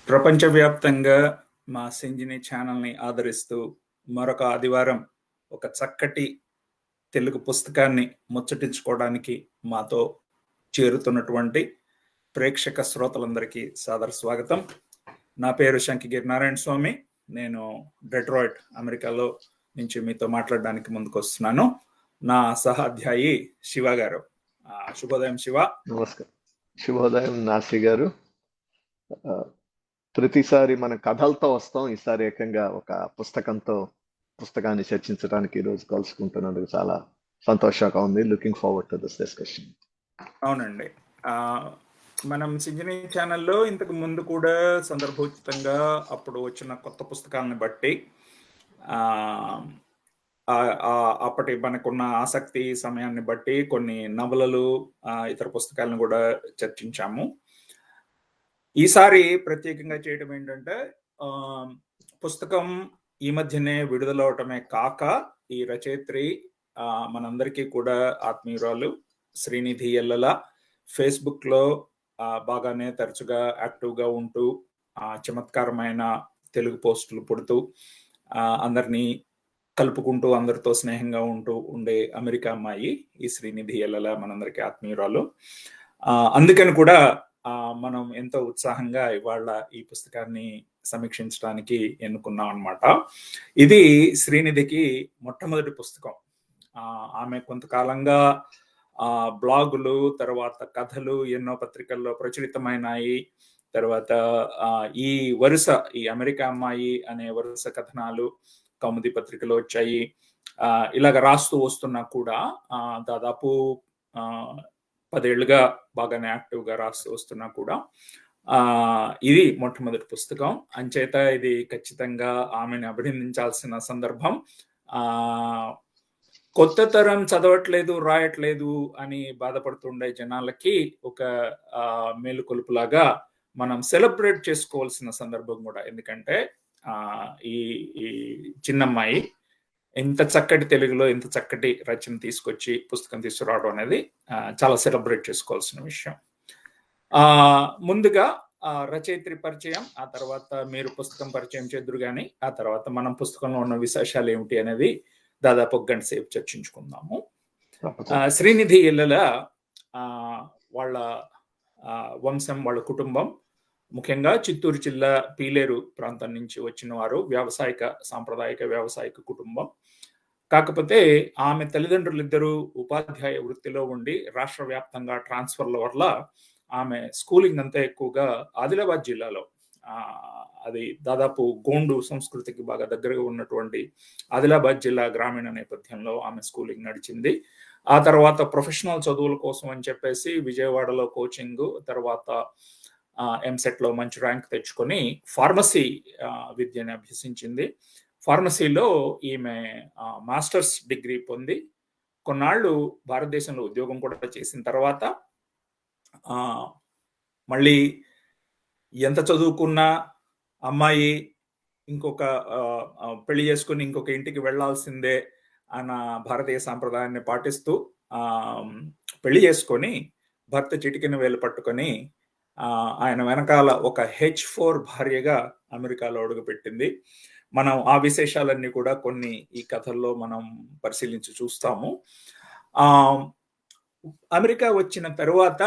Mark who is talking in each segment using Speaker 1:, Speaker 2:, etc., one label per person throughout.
Speaker 1: ప్రపంచవ్యాప్తంగా మా సింజిని ఛానల్ని ఆదరిస్తూ మరొక ఆదివారం ఒక చక్కటి తెలుగు పుస్తకాన్ని ముచ్చటించుకోవడానికి మాతో చేరుతున్నటువంటి ప్రేక్షక శ్రోతలందరికీ సాదర స్వాగతం. నా పేరు శంకగిరి నారాయణ స్వామి. నేను డెట్రాయిట్ అమెరికాలో నుంచి మీతో మాట్లాడడానికి ముందుకు వస్తున్నాను. నా సహాధ్యాయి శివ గారు. శుభోదయం శివ.
Speaker 2: నమస్కారం. శుభోదయం నాసి గారు. ప్రతిసారి మన కథలతో వస్తాం, ఈసారి ఏకంగా ఒక పుస్తకాన్ని చర్చించడానికి ఈరోజు కలుసుకుంటున్నందుకు చాలా సంతోషంగా ఉంది. Looking forward to this discussion.
Speaker 1: అవునండి, మనం సింజిని ఛానల్లో ఇంతకు ముందు కూడా సందర్భోచితంగా అప్పుడు వచ్చిన కొత్త పుస్తకాలను బట్టి అప్పటి మనకున్న ఆసక్తి సమయాన్ని బట్టి కొన్ని నవలలు, ఇతర పుస్తకాలను కూడా చర్చించాము. ఈసారి ప్రత్యేకంగా చేయడం ఏంటంటే, పుస్తకం ఈ మధ్యనే విడుదలవటమే కాక ఈ రచయిత్రి మనందరికీ కూడా ఆత్మీయురాలు శ్రీనిధి ఎల్లల ఫేస్బుక్లో బాగానే తరచుగా యాక్టివ్గా ఉంటూ చమత్కారమైన తెలుగు పోస్టులు పుడుతూ అందరినీ కలుపుకుంటూ అందరితో స్నేహంగా ఉండే అమెరికా అమ్మాయి ఈ శ్రీనిధి ఎల్లల మనందరికీ ఆత్మీయురాలు. అందుకని కూడా మనం ఎంతో ఉత్సాహంగా ఇవాళ ఈ పుస్తకాన్ని సమీక్షించడానికి ఎన్నుకున్నాం అన్నమాట. ఇది శ్రీనిధికి మొట్టమొదటి పుస్తకం. ఆమె కొంతకాలంగా బ్లాగులు, తర్వాత కథలు ఎన్నో పత్రికల్లో ప్రచురితమైనాయి. తర్వాత ఈ అమెరికా అమ్మాయి అనే వరుస కథనాలు కౌముది పత్రికలో వచ్చాయి. ఇలాగ రాస్తూ వస్తున్నా కూడా దాదాపు 10 ఏళ్లుగా బాగానే యాక్టివ్గా రాస్తూ వస్తున్నా కూడా ఇది మొట్టమొదటి పుస్తకం. అంచేత ఇది ఖచ్చితంగా ఆమెను అభినందించాల్సిన సందర్భం. కొత్త తరం చదవట్లేదు, రాయట్లేదు అని బాధపడుతుండే జనాలకి ఒక మేలుకొలుపులాగా మనం సెలబ్రేట్ చేసుకోవాల్సిన సందర్భం కూడా. ఎందుకంటే ఈ చిన్నమ్మాయి ఎంత చక్కటి తెలుగులో ఎంత చక్కటి రచన తీసుకొచ్చి పుస్తకం తీసుకురావడం అనేది చాలా సెలబ్రేట్ చేసుకోవాల్సిన విషయం. ముందుగా రచయిత్రి పరిచయం, ఆ తర్వాత మీరు పుస్తకం పరిచయం చేద్దురు కానీ ఆ తర్వాత మనం పుస్తకంలో ఉన్న విశేషాలు ఏమిటి అనేది దాదాపు 1 గంట సేపు చర్చించుకుందాము. శ్రీనిధి ఎల్లల వాళ్ళ వంశం, వాళ్ళ కుటుంబం ముఖ్యంగా చిత్తూరు జిల్లా పీలేరు ప్రాంతం నుంచి వచ్చిన వారు. సాంప్రదాయిక వ్యవసాయక కుటుంబం. కాకపోతే ఆమె తల్లిదండ్రులు ఇద్దరు ఉపాధ్యాయ వృత్తిలో ఉండి రాష్ట్ర వ్యాప్తంగా ట్రాన్స్ఫర్ల వల్ల ఆమె స్కూలింగ్ అంతా ఎక్కువగా ఆదిలాబాద్ జిల్లాలో, అది దాదాపు గోండు సంస్కృతికి బాగా దగ్గరగా ఉన్నటువంటి ఆదిలాబాద్ జిల్లా గ్రామీణ నేపథ్యంలో ఆమె స్కూలింగ్ నడిచింది. ఆ తర్వాత ప్రొఫెషనల్ చదువుల కోసం అని చెప్పేసి విజయవాడలో కోచింగ్, తర్వాత ఎంసెట్లో మంచి ర్యాంక్ తెచ్చుకొని ఫార్మసీ విద్యని అభ్యసించింది. ఫార్మసీలో ఈమె మాస్టర్స్ డిగ్రీ పొంది కొన్నాళ్ళు భారతదేశంలో ఉద్యోగం కూడా చేసిన తర్వాత మళ్ళీ ఎంత చదువుకున్నా అమ్మాయి ఇంకొక పెళ్లి చేసుకుని ఇంకొక ఇంటికి వెళ్లాల్సిందే అన్న భారతీయ సాంప్రదాయాన్ని పాటిస్తూ పెళ్లి చేసుకొని భర్త చిటికిన వేలు పట్టుకొని ఆయన వెనకాల ఒక H4 భార్యగా అమెరికాలో అడుగుపెట్టింది. మనం ఆ విశేషాలన్నీ కూడా కొన్ని ఈ కథల్లో మనం పరిశీలించి చూస్తాము. అమెరికా వచ్చిన తరువాత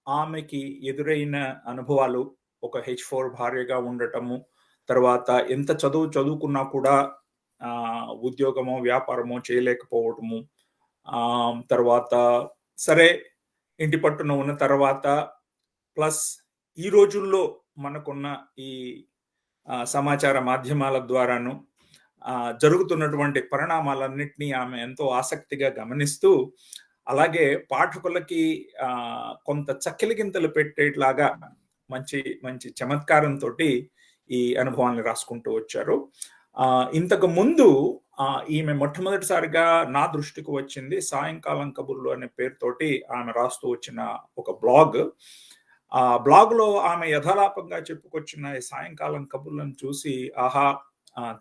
Speaker 1: ఆమెకి ఎదురైన అనుభవాలు, ఒక H4 భార్యగా ఉండటము, తర్వాత ఎంత చదువుకున్నా కూడా ఉద్యోగమో వ్యాపారమో చేయలేకపోవటము, తర్వాత సరే ఇంటి పట్టున ఉన్న తర్వాత ప్లస్ ఈ రోజుల్లో మనకున్న ఈ సమాచార మాధ్యమాల ద్వారాను జరుగుతున్నటువంటి పరిణామాలన్నింటినీ ఆమె ఎంతో ఆసక్తిగా గమనిస్తూ, అలాగే పాఠకులకి కొంత చక్కెలిగింతలు పెట్టేట్లాగా మంచి మంచి చమత్కారంతో ఈ అనుభవాన్ని రాసుకుంటూ వచ్చారు. ఇంతకు ముందు ఈమె మొట్టమొదటిసారిగా నా దృష్టికి వచ్చింది సాయంకాలం కబుర్లు అనే పేరుతోటి ఆమె రాస్తూ వచ్చిన ఒక బ్లాగ్. ఆ బ్లాగ్ లో ఆమె యథాలాపంగా చెప్పుకొచ్చిన సాయంకాలం కబుర్లను చూసి, ఆహా,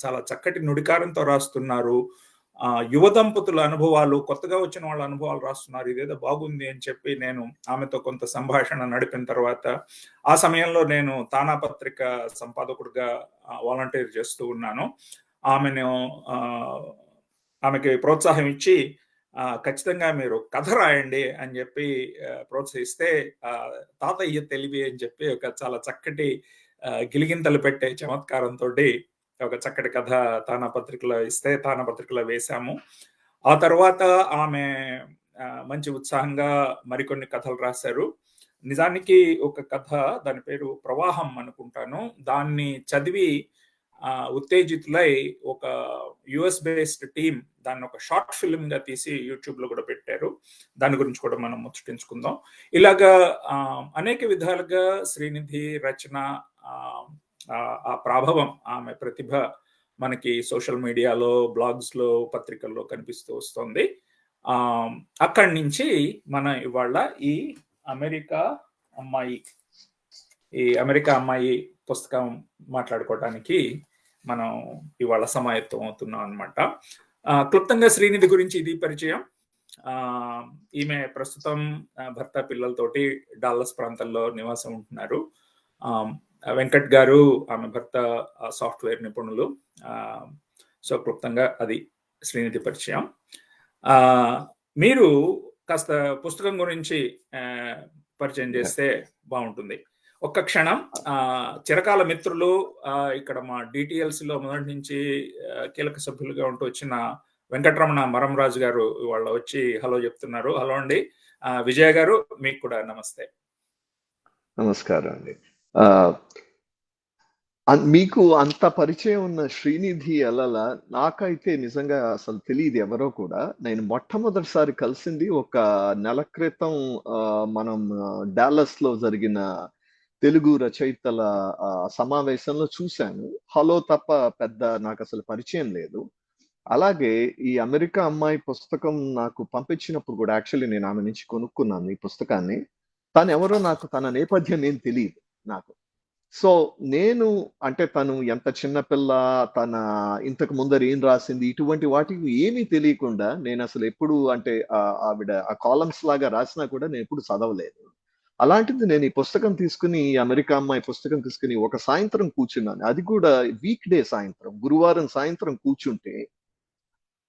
Speaker 1: చాలా చక్కటి నుడికారంతో రాస్తున్నారు, యువ దంపతుల అనుభవాలు, కొత్తగా వచ్చిన వాళ్ళ అనుభవాలు రాస్తున్నారు, ఇదేదో బాగుంది అని చెప్పి నేను ఆమెతో కొంత సంభాషణ నడిపిన తర్వాత, ఆ సమయంలో నేను తానాపత్రిక సంపాదకుడిగా వాలంటీర్ చేస్తూ ఉన్నాను. ఆమెకి ప్రోత్సాహం ఇచ్చి ఖచ్చితంగా మీరు కథ రాయండి అని చెప్పి ప్రోత్సహిస్తే, తాతయ్య తెలివి అని చెప్పి ఒక చాలా చక్కటి గిలిగింతలు పెట్టే చమత్కారంతో ఒక చక్కటి కథ తానాపత్రికలో ఇస్తే తానాపత్రికలో వేశాము. ఆ తర్వాత ఆమె మంచి ఉత్సాహంగా మరికొన్ని కథలు రాశారు. నిజానికి ఒక కథ, దాని పేరు ప్రవాహం అనుకుంటాను, దాన్ని చదివి ఉత్తేజితులై ఒక యుఎస్ బేస్డ్ టీమ్ దాన్ని ఒక షార్ట్ ఫిల్మ్ గా తీసి యూట్యూబ్ లో కూడా పెట్టారు. దాని గురించి కూడా మనం ముచ్చటించుకుందాం. ఇలాగా అనేక విధాలుగా శ్రీనిధి రచన, ఆ ప్రభావం, ఆమె ప్రతిభ మనకి సోషల్ మీడియాలో, బ్లాగ్స్ లో, పత్రికల్లో కనిపిస్తూ వస్తుంది. అక్కడి నుంచి మనం ఇవాళ ఈ అమెరికా అమ్మాయి పుస్తకం మాట్లాడుకోవడానికి మనం ఇవాళ సమాయత్తం అవుతున్నాం అనమాట. క్లుప్తంగా శ్రీనిధి గురించి ఇది పరిచయం. ఈమె ప్రస్తుతం భర్త పిల్లలతోటి డాలస్ ప్రాంతంలో నివాసం ఉంటున్నారు. వెంకట్ గారు ఆమె భర్త సాఫ్ట్వేర్ నిపుణులు. సో క్లుప్తంగా అది శ్రీనిధి పరిచయం. మీరు కాస్త పుస్తకం గురించి పరిచయం చేస్తే బాగుంటుంది. ఒక్క క్షణం. చిరకాల మిత్రులు, ఇక్కడ మా DTLC లో మొదటి నుంచి కీలక సభ్యులుగా ఉంటూ వచ్చిన వెంకటరమణ మరంరాజు గారు వాళ్ళ వచ్చి హలో చెప్తున్నారు. హలో అండి. విజయ గారు, మీకు కూడా నమస్తే.
Speaker 2: నమస్కారం అండి. మీకు అంత పరిచయం ఉన్న శ్రీనిధి అలల నాకైతే నిజంగా అసలు తెలియదు ఎవరో కూడా. నేను మొట్టమొదటిసారి కలిసింది ఒక నెల క్రితం మనం డాలస్ లో జరిగిన తెలుగు రచయితల సమావేశంలో చూశాను. హలో తప్ప పెద్ద నాకు అసలు పరిచయం లేదు. అలాగే ఈ అమెరికా అమ్మాయి పుస్తకం నాకు పంపించినప్పుడు కూడా యాక్చువల్లీ నేను ఆమె నుంచి కొనుక్కున్నాను ఈ పుస్తకాన్ని. తను ఎవరో నాకు తన నేపథ్యం ఏం తెలియదు నాకు. సో నేను అంటే తను ఎంత చిన్నపిల్ల, తన ఇంతకు ముందర ఏం రాసింది, ఇటువంటి వాటికి ఏమీ తెలియకుండా నేను అసలు ఎప్పుడు అంటే ఆవిడ ఆ కాలమ్స్ లాగా రాసినా కూడా నేను ఎప్పుడు చదవలేదు. అలాంటిది నేను ఈ పుస్తకం తీసుకుని, అమెరికా అమ్మాయి పుస్తకం తీసుకుని ఒక సాయంత్రం కూర్చున్నాను. అది కూడా వీక్ డే సాయంత్రం, గురువారం సాయంత్రం కూర్చుంటే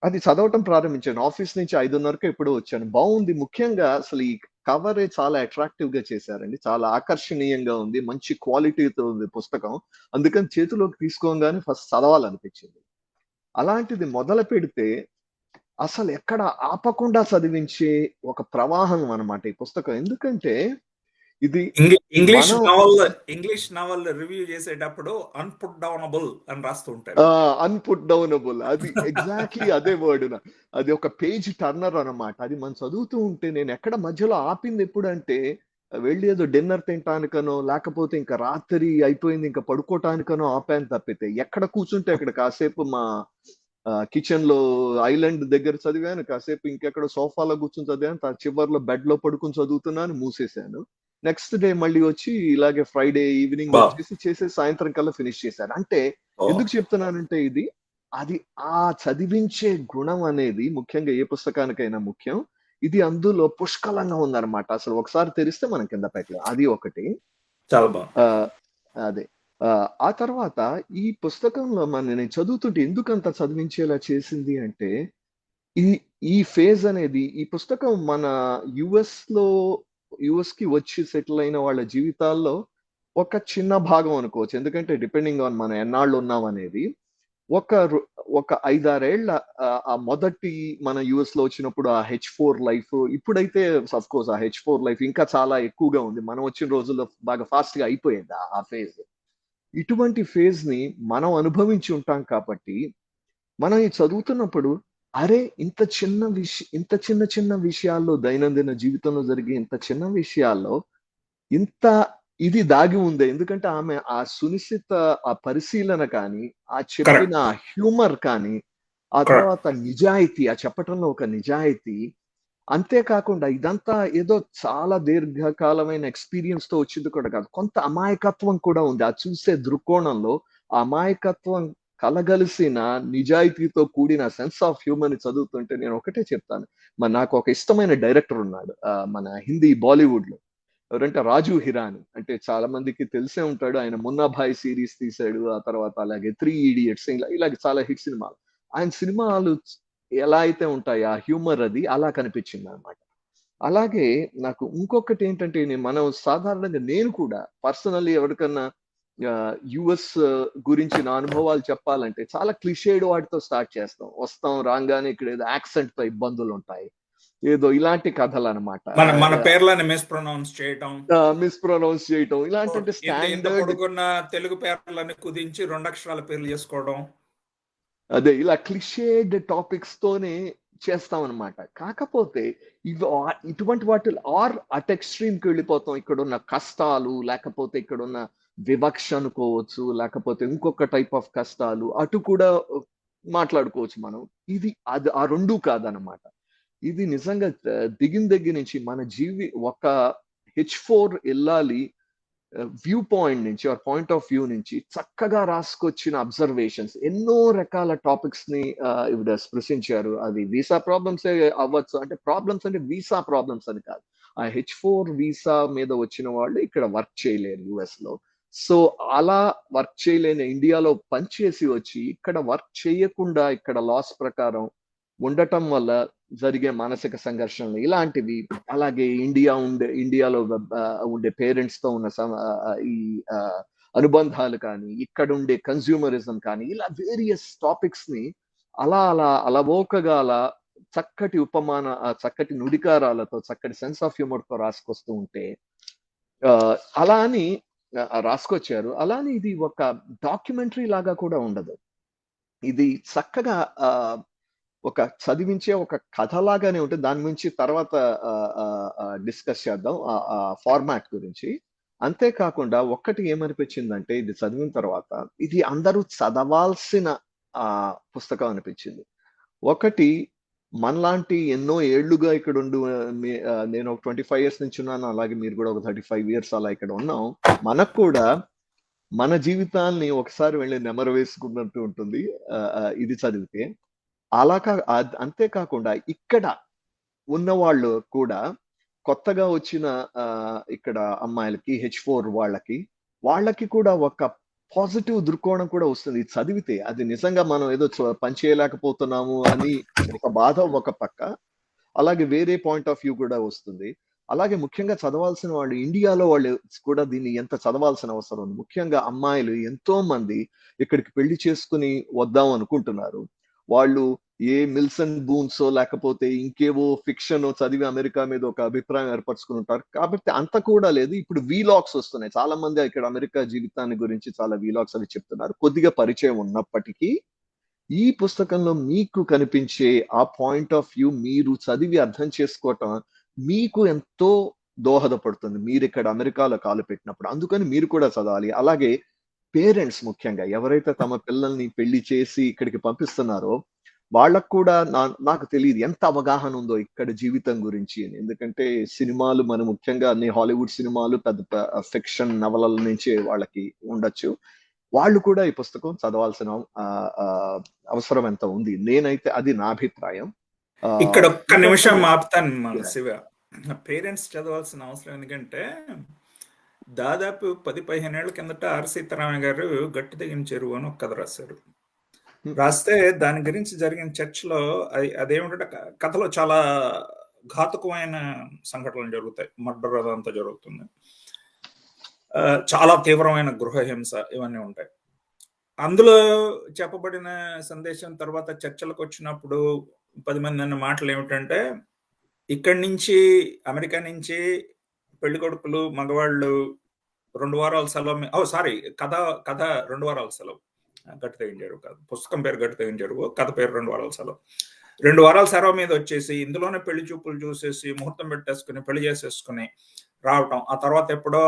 Speaker 2: అది చదవటం ప్రారంభించాను. ఆఫీస్ నుంచి 5:30కి ఎప్పుడో వచ్చాను. బాగుంది. ముఖ్యంగా అసలు ఈ కవరే చాలా అట్రాక్టివ్ గా చేశారండి. చాలా ఆకర్షణీయంగా ఉంది. మంచి క్వాలిటీతో ఉంది పుస్తకం. అందుకని చేతిలోకి తీసుకోగానే ఫస్ట్ చదవాలనిపించింది. అలాంటిది మొదలు పెడితే అసలు ఎక్కడ ఆపకుండా చదివించే ఒక ప్రవాహం అన్నమాట ఈ పుస్తకం. ఎందుకంటే ఇది
Speaker 1: ఇంగ్లీష్ నవల్ రివ్యూ చేసేటప్పుడు అన్పుట్ డౌనబుల్ అని రాస్తూ ఉంటారు.
Speaker 2: అన్పుట్ డౌనబుల్, అది ఎగ్జాక్ట్లీ అదే వర్డ్. అది ఒక పేజ్ టర్నర్ అన్నమాట. అది మనం చదువుతూ ఉంటే నేను ఎక్కడ మధ్యలో ఆపింది ఎప్పుడంటే, వెళ్ళి ఏదో డిన్నర్ తినటానికనో, లేకపోతే ఇంకా రాత్రి అయిపోయింది ఇంకా పడుకోవటానికనో ఆపాను తప్పితే, ఎక్కడ కూర్చుంటే అక్కడ కాసేపు మా కిచెన్ లో ఐలాండ్ దగ్గర చదివాను, కాసేపు ఇంకెక్కడ సోఫాలో కూర్చుని చదివాను, చివరిలో బెడ్ లో పడుకుని చదువుతున్నాను, మూసేశాను. నెక్స్ట్ డే మళ్ళీ వచ్చి ఇలాగే ఫ్రైడే ఈవినింగ్ చేసి సాయంత్రం కల్లా ఫినిష్ చేశాను. అంటే ఎందుకు చెప్తున్నానంటే ఇది అది ఆ చదివించే గుణం అనేది ముఖ్యంగా ఏ పుస్తకానికైనా ముఖ్యం. ఇది అందులో పుష్కలంగా ఉందన్నమాట. అసలు ఒకసారి తెరిస్తే మనం కింద పైకి, అది ఒకటి.
Speaker 1: చాలా బాగుంది.
Speaker 2: అదే ఆ తర్వాత ఈ పుస్తకంలో నేను చదువుతుంటే ఎందుకంత చదివించేలా చేసింది అంటే, ఈ ఫేజ్ అనేది, ఈ పుస్తకం మన యుఎస్ కి వచ్చి సెటిల్ అయిన వాళ్ళ జీవితాల్లో ఒక చిన్న భాగం అనుకోవచ్చు. ఎందుకంటే డిపెండింగ్ ఆన్ మనం ఎన్నాళ్ళు ఉన్నాం అనేది. ఒక 5-6 ఏళ్ల ఆ మొదటి మన యుఎస్ లో వచ్చినప్పుడు ఆ H4 లైఫ్, ఇప్పుడైతే అఫ్ కోర్స్ ఆ H4 లైఫ్ ఇంకా చాలా ఎక్కువగా ఉంది. మనం వచ్చిన రోజుల్లో బాగా ఫాస్ట్ గా అయిపోయింది ఆ ఫేజ్. ఇటువంటి ఫేజ్ ని మనం అనుభవించి ఉంటాం కాబట్టి, మనం ఈ చదువుతున్నప్పుడు అరే ఇంత చిన్న విషయాల్లో, దైనందిన జీవితంలో జరిగే ఇంత చిన్న విషయాల్లో ఇంత ఇది దాగి ఉంది. ఎందుకంటే ఆమె ఆ సునిశ్చిత ఆ పరిశీలన కానీ, ఆ చెప్పిన హ్యూమర్ కానీ, ఆ తర్వాత నిజాయితీ, ఆ చెప్పటంలో ఒక నిజాయితీ, అంతేకాకుండా ఇదంతా ఏదో చాలా దీర్ఘకాలమైన ఎక్స్పీరియన్స్ తో వచ్చింది కూడా కాదు. కొంత అమాయకత్వం కూడా ఉంది. ఆ చూసే దృక్కోణంలో ఆ అమాయకత్వం కలగలిసిన నిజాయితీతో కూడిన సెన్స్ ఆఫ్ హ్యూమర్ ని చదువుతుంటే నేను ఒకటే చెప్తాను. మరి నాకు ఒక ఇష్టమైన డైరెక్టర్ ఉన్నాడు మన హిందీ బాలీవుడ్ లో. ఎవరంటే రాజు హిరాని. అంటే చాలా మందికి తెలిసే ఉంటాడు. ఆయన మున్నాభాయ్ సిరీస్ తీశాడు. ఆ తర్వాత అలాగే 3 ఇడియట్స్ ఇలాగ చాలా హిట్ సినిమాలు. ఆయన సినిమాలు ఎలా అయితే ఉంటాయో ఆ హ్యూమర్ అది అలా కనిపించింది అనమాట. అలాగే నాకు ఇంకొకటి ఏంటంటే మనం సాధారణంగా నేను కూడా పర్సనల్లీ ఎవరికన్నా యుఎస్ గురించి నా అనుభవాలు చెప్పాలంటే చాలా క్లిషేడ్ వాటితో స్టార్ట్ చేస్తాం. వస్తాం రాగానే ఇక్కడ ఏదో యాక్సెంట్ తో ఇబ్బందులు ఉంటాయి, ఏదో ఇలాంటి కథలు అనమాట.
Speaker 1: మన పేర్లని మిస్ప్రొనౌన్స్ చేయటం,
Speaker 2: ఇలాంటి
Speaker 1: ఇంత
Speaker 2: స్టాండర్డ్
Speaker 1: పొడుగున్న తెలుగు పేర్లని కుదించి 2 అక్షరాల పేర్లు చేసుకోవడం.
Speaker 2: అదే ఇలా క్లిషేడ్ టాపిక్స్ తోనే చేస్తాం అనమాట. కాకపోతే ఇటువంటి వాటిలో అట్ ఎక్స్ట్రీమ్ కి వెళ్ళిపోతాం. ఇక్కడున్న కష్టాలు, లేకపోతే ఇక్కడున్న వివక్ష అనుకోవచ్చు, లేకపోతే ఇంకొక టైప్ ఆఫ్ కష్టాలు అటు కూడా మాట్లాడుకోవచ్చు మనం. ఇది అది ఆ రెండూ కాదనమాట. ఇది నిజంగా దిగిన దగ్గర నుంచి మన ఒక H4 వెళ్ళాలి వ్యూ పాయింట్ నుంచి పాయింట్ ఆఫ్ వ్యూ నుంచి చక్కగా రాసుకొచ్చిన అబ్జర్వేషన్స్ ఎన్నో రకాల టాపిక్స్ ని ఇవిడ స్పృశించారు. అది వీసా ప్రాబ్లమ్స్ అవ్వచ్చు. అంటే ప్రాబ్లమ్స్ అంటే వీసా ప్రాబ్లమ్స్ అని కాదు. ఆ H4 వీసా మీద వచ్చిన వాళ్ళు ఇక్కడ వర్క్ చేయలేరు యుఎస్ లో. సో అలా వర్క్ చేయలేని ఇండియాలో పనిచేసి వచ్చి ఇక్కడ వర్క్ చేయకుండా ఇక్కడ లాస్ ప్రకారం ఉండటం వల్ల జరిగే మానసిక సంఘర్షణలు ఇలాంటివి, అలాగే ఇండియాలో ఉండే పేరెంట్స్ తో ఉన్న ఈ అనుబంధాలు కానీ, ఇక్కడ ఉండే కన్స్యూమరిజం కానీ, ఇలా వేరియస్ టాపిక్స్ ని అలవోకగా చక్కటి చక్కటి నుడికారాలతో, చక్కటి సెన్స్ ఆఫ్ హ్యూమర్ తో రాసుకొస్తూ ఉంటే అలా అని రాసుకొచ్చారు. అలానే ఇది ఒక డాక్యుమెంటరీ లాగా కూడా ఉండదు. ఇది చక్కగా ఒక చదివించే ఒక కథలాగానే ఉంటుంది. దాని గురించి తర్వాత డిస్కస్ చేద్దాం ఆ ఫార్మాట్ గురించి. అంతేకాకుండా ఒక్కటి ఏమనిపించిందంటే ఇది చదివిన తర్వాత ఇది అందరూ చదవాల్సిన పుస్తకం అనిపించింది. ఒకటి మనలాంటి ఎన్నో ఏళ్లుగా ఇక్కడ నేను ఒక 25 years నుంచి ఉన్నాను, అలాగే మీరు కూడా ఒక 35 years అలా ఇక్కడ ఉన్నాం. మనకు కూడా మన జీవితాల్ని ఒకసారి వెళ్ళి నెమరు వేసుకున్నట్టు ఉంటుంది ఇది చదివితే. అంతేకాకుండా ఇక్కడ ఉన్న వాళ్ళు కూడా కొత్తగా వచ్చిన ఇక్కడ అమ్మాయిలకి H4 వాళ్ళకి కూడా ఒక పాజిటివ్ దృక్కోణం కూడా వస్తుంది ఇది చదివితే. అది నిజంగా మనం ఏదో పని చేయలేకపోతున్నాము అని ఒక బాధ ఒక పక్క, అలాగే వేరే పాయింట్ ఆఫ్ వ్యూ కూడా వస్తుంది. అలాగే ముఖ్యంగా చదవాల్సిన వాళ్ళు ఇండియాలో వాళ్ళు కూడా దీన్ని ఎంత చదవాల్సిన అవసరం ఉంది. ముఖ్యంగా అమ్మాయిలు ఎంతో మంది ఇక్కడికి పెళ్లి చేసుకుని వద్దాం అనుకుంటున్నారు. వాళ్ళు ఏ మిల్సన్ బూన్సో లేకపోతే ఇంకేవో ఫిక్షన్ చదివి అమెరికా మీద ఒక అభిప్రాయం ఏర్పరచుకుని ఉంటారు. కాబట్టి అంత కూడా లేదు. ఇప్పుడు వీలాగ్స్ వస్తున్నాయి. చాలా మంది ఇక్కడ అమెరికా జీవితాన్ని గురించి చాలా వీలాగ్స్ అవి చెప్తున్నారు. కొద్దిగా పరిచయం ఉన్నప్పటికీ ఈ పుస్తకంలో మీకు కనిపించే ఆ పాయింట్ ఆఫ్ వ్యూ మీరు చదివి అర్థం చేసుకోవటం మీకు ఎంతో దోహదపడుతుంది మీరు ఇక్కడ అమెరికాలో కాలు పెట్టినప్పుడు. అందుకని మీరు కూడా చదవాలి. అలాగే పేరెంట్స్ ముఖ్యంగా ఎవరైతే తమ పిల్లల్ని పెళ్లి చేసి ఇక్కడికి పంపిస్తున్నారో వాళ్ళకు కూడా నాకు తెలియదు ఎంత అవగాహన ఉందో ఇక్కడ జీవితం గురించి అని. ఎందుకంటే సినిమాలు మన ముఖ్యంగా అన్ని హాలీవుడ్ సినిమాలు పెద్ద ఫిక్షన్ నవలల నుంచి వాళ్ళకి ఉండొచ్చు. వాళ్ళు కూడా ఈ పుస్తకం చదవాల్సిన అవసరం ఎంత ఉంది. నేనైతే అది నా అభిప్రాయం.
Speaker 1: ఇక్కడ ఒక్క నిమిషం ఆపుతాను మన శివ. పేరెంట్స్ చదవాల్సిన అవసరం ఎందుకంటే దాదాపు 10-15 ఏళ్ల కిందట ఆర్ సీతారామయ్య గారు గట్టి తెగిన చెరువు అని ఒక కథ రాశారు. రాస్తే దాని గురించి జరిగిన చర్చలో అదేమిటంటే కథలో చాలా ఘాతుకమైన సంఘటనలు జరుగుతాయి. మర్డర్ అదంతా జరుగుతుంది. చాలా తీవ్రమైన గృహహింస ఇవన్నీ ఉంటాయి. అందులో చెప్పబడిన సందేశం తర్వాత చర్చలకు వచ్చినప్పుడు 10 మంది అన్న మాటలు ఏమిటంటే ఇక్కడి నుంచి అమెరికా నుంచి పెళ్లి కొడుకులు మగవాళ్ళు 2 వారాల సెలవు కథ 2 వారాల సెలవు గట్టి తెగిన చెరువు కాదు, పుస్తకం పేరు గట్టి తెగిన చెరువు, కథ పేరు 2 వారాల సెలవు. 2 వారాల సెలవు మీద వచ్చేసి ఇందులోనే పెళ్లి చూపులు చూసేసి ముహూర్తం పెట్టేసుకుని పెళ్లి చేసేసుకుని రావటం. ఆ తర్వాత ఎప్పుడో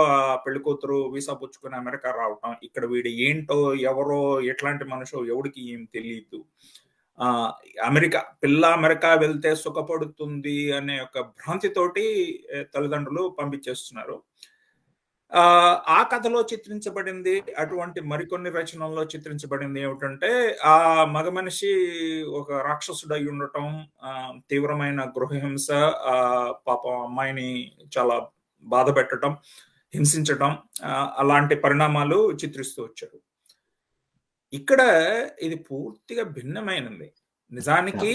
Speaker 1: పెళ్లి కూతురు వీసా పుచ్చుకుని అమెరికా రావటం. ఇక్కడ వీడు ఏంటో ఎవరో ఎట్లాంటి మనుషో ఎవడికి ఏం తెలియదు. అమెరికా వెళ్తే సుఖపడుతుంది అనే ఒక భ్రాంతితోటి తల్లిదండ్రులు పంపించేస్తున్నారు. ఆ కథలో చిత్రించబడింది అటువంటి మరికొన్ని రచనల్లో చిత్రించబడింది ఏమిటంటే, ఆ మగ మనిషి ఒక రాక్షసుడు అయి ఉండటం, తీవ్రమైన గృహహింస, పాపం అమ్మాయిని చాలా బాధ పెట్టడం, హింసించటం, అలాంటి పరిణామాలు చిత్రిస్తూ వచ్చారు. ఇక్కడ ఇది పూర్తిగా భిన్నమైనది. నిజానికి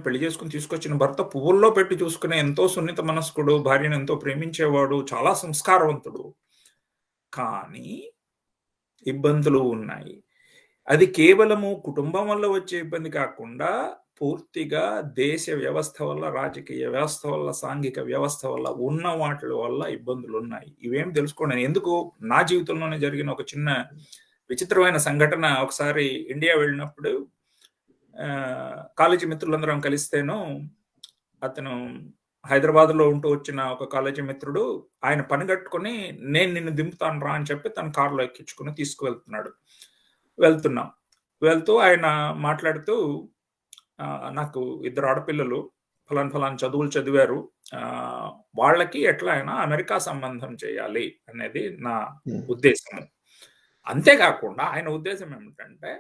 Speaker 1: పెళ్లి చేసుకుని తీసుకొచ్చిన భర్త పువ్వుల్లో పెట్టి చూసుకునే ఎంతో సున్నిత మనస్కుడు, భార్యను ఎంతో ప్రేమించేవాడు, చాలా సంస్కారవంతుడు. కానీ ఇబ్బందులు ఉన్నాయి. అది కేవలము కుటుంబం వల్ల వచ్చే ఇబ్బంది కాకుండా పూర్తిగా దేశ వ్యవస్థ వల్ల, రాజకీయ వ్యవస్థ వల్ల, సాంఘిక వ్యవస్థ వల్ల, ఉన్న వాటి వల్ల ఇబ్బందులున్నాయి. ఇవేం తెలుసుకోండి. ఎందుకు నా జీవితంలోనే జరిగిన ఒక చిన్న విచిత్రమైన సంఘటన. ఒకసారి ఇండియా వెళ్ళినప్పుడు కాలేజీ మిత్రులందరం కలిస్తేను, అతను హైదరాబాద్లో ఉంటూ వచ్చిన ఒక కాలేజీ మిత్రుడు ఆయన పని కట్టుకొని నేను నిన్ను దింపుతాను రా అని చెప్పి తన కారులో ఎక్కించుకుని తీసుకువెళ్తున్నాడు. వెళ్తూ ఆయన మాట్లాడుతూ, నాకు 2 ఆడపిల్లలు, ఫలాన్ చదువులు చదివారు, వాళ్ళకి ఎట్లా అయినా అమెరికా సంబంధం చేయాలి అనేది నా ఉద్దేశం. అంతేకాకుండా ఆయన ఉద్దేశం ఏమిటంటే,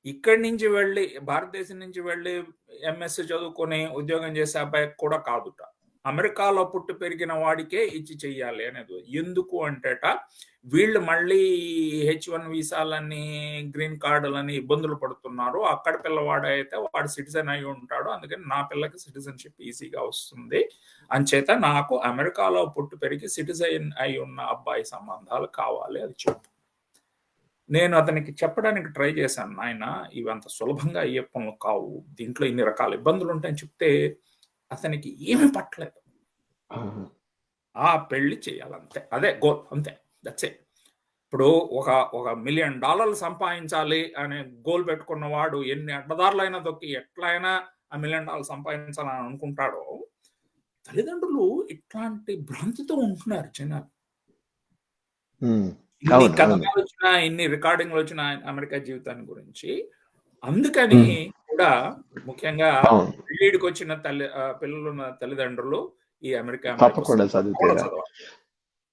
Speaker 1: ఇక్కడి నుంచి వెళ్ళి, భారతదేశం నుంచి వెళ్ళి ఎంఎస్ చదువుకొని ఉద్యోగం చేసే అబ్బాయికి కూడా కాదుట, అమెరికాలో పుట్టి పెరిగిన వాడికే ఇచ్చి చెయ్యాలి అనేది. ఎందుకు అంటేట, వీళ్ళు మళ్ళీ H1 వీసాలని, గ్రీన్ కార్డులని ఇబ్బందులు పడుతున్నారు. అక్కడ పిల్లవాడు అయితే వాడు సిటిజన్ అయి ఉంటాడు, అందుకని నా పిల్లకి సిటిజన్షిప్ ఈజీగా వస్తుంది. అంచేత నాకు అమెరికాలో పుట్టి పెరిగి సిటిజన్ అయి ఉన్న అబ్బాయి సంబంధాలు కావాలి, అది చెప్పు. నేను అతనికి చెప్పడానికి ట్రై చేశాను, నాయన ఇవంత సులభంగా అయ్యే పనులు కావు, దీంట్లో ఇన్ని రకాల ఇబ్బందులు ఉంటాయని చెప్తే అతనికి ఏమీ పట్టలేదు. ఆ పెళ్లి చేయాలంతే, అదే గోల్, అంతే, దట్స్ ఇట్. ఇప్పుడు ఒక $1 మిలియన్ సంపాదించాలి అనే గోల్ పెట్టుకున్న వాడు ఎన్ని అడ్డదారులైనా దొక్కి ఎట్లయినా $1 మిలియన్ సంపాదించాలని అనుకుంటాడో, తల్లిదండ్రులు ఇట్లాంటి భ్రాంతితో ఉంటున్నారు జనాలు. ఇన్ని కథనాలు వచ్చినా, ఇన్ని రికార్డింగ్లు వచ్చినా అమెరికా జీవితాన్ని గురించి. అందుకని కూడా ముఖ్యంగా పెళ్లిడికి వచ్చిన పిల్లలున్న తల్లిదండ్రులు ఈ అమెరికా
Speaker 2: తప్పకుండా చదివితే,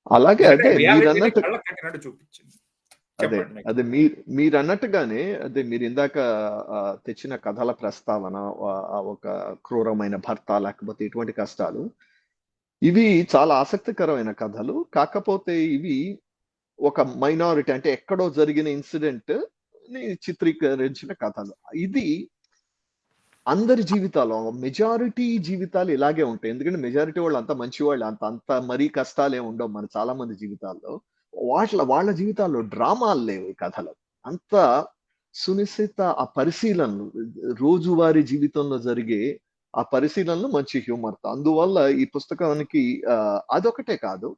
Speaker 2: అలాగే అదే
Speaker 1: మీరన్నట్టు చూపించింది.
Speaker 2: అదే మీరు అన్నట్టుగానే, అదే మీరు ఇందాక తెచ్చిన కథల ప్రస్తావన, ఒక క్రూరమైన భర్త లేకపోతే ఇటువంటి కష్టాలు, ఇవి చాలా ఆసక్తికరమైన కథలు. కాకపోతే ఇవి ఒక మైనారిటీ, అంటే ఎక్కడో జరిగిన ఇన్సిడెంట్ ని చిత్రీకరించిన కథలు. ఇది అందరి జీవితాలు, మెజారిటీ జీవితాలు ఇలాగే ఉంటాయి. ఎందుకంటే మెజారిటీ వాళ్ళు అంత మంచి వాళ్ళు, అంత మరీ కష్టాలే ఉండవు మన చాలా మంది జీవితాల్లో. వాళ్ళ జీవితాల్లో డ్రామాలు లేవు ఈ కథలు. అంత సునిశ్చిత ఆ పరిశీలనలు, రోజువారీ జీవితంలో జరిగే ఆ పరిశీలనలు మంచి హ్యూమర్తో. అందువల్ల ఈ పుస్తకానికి అదొకటే కాదు,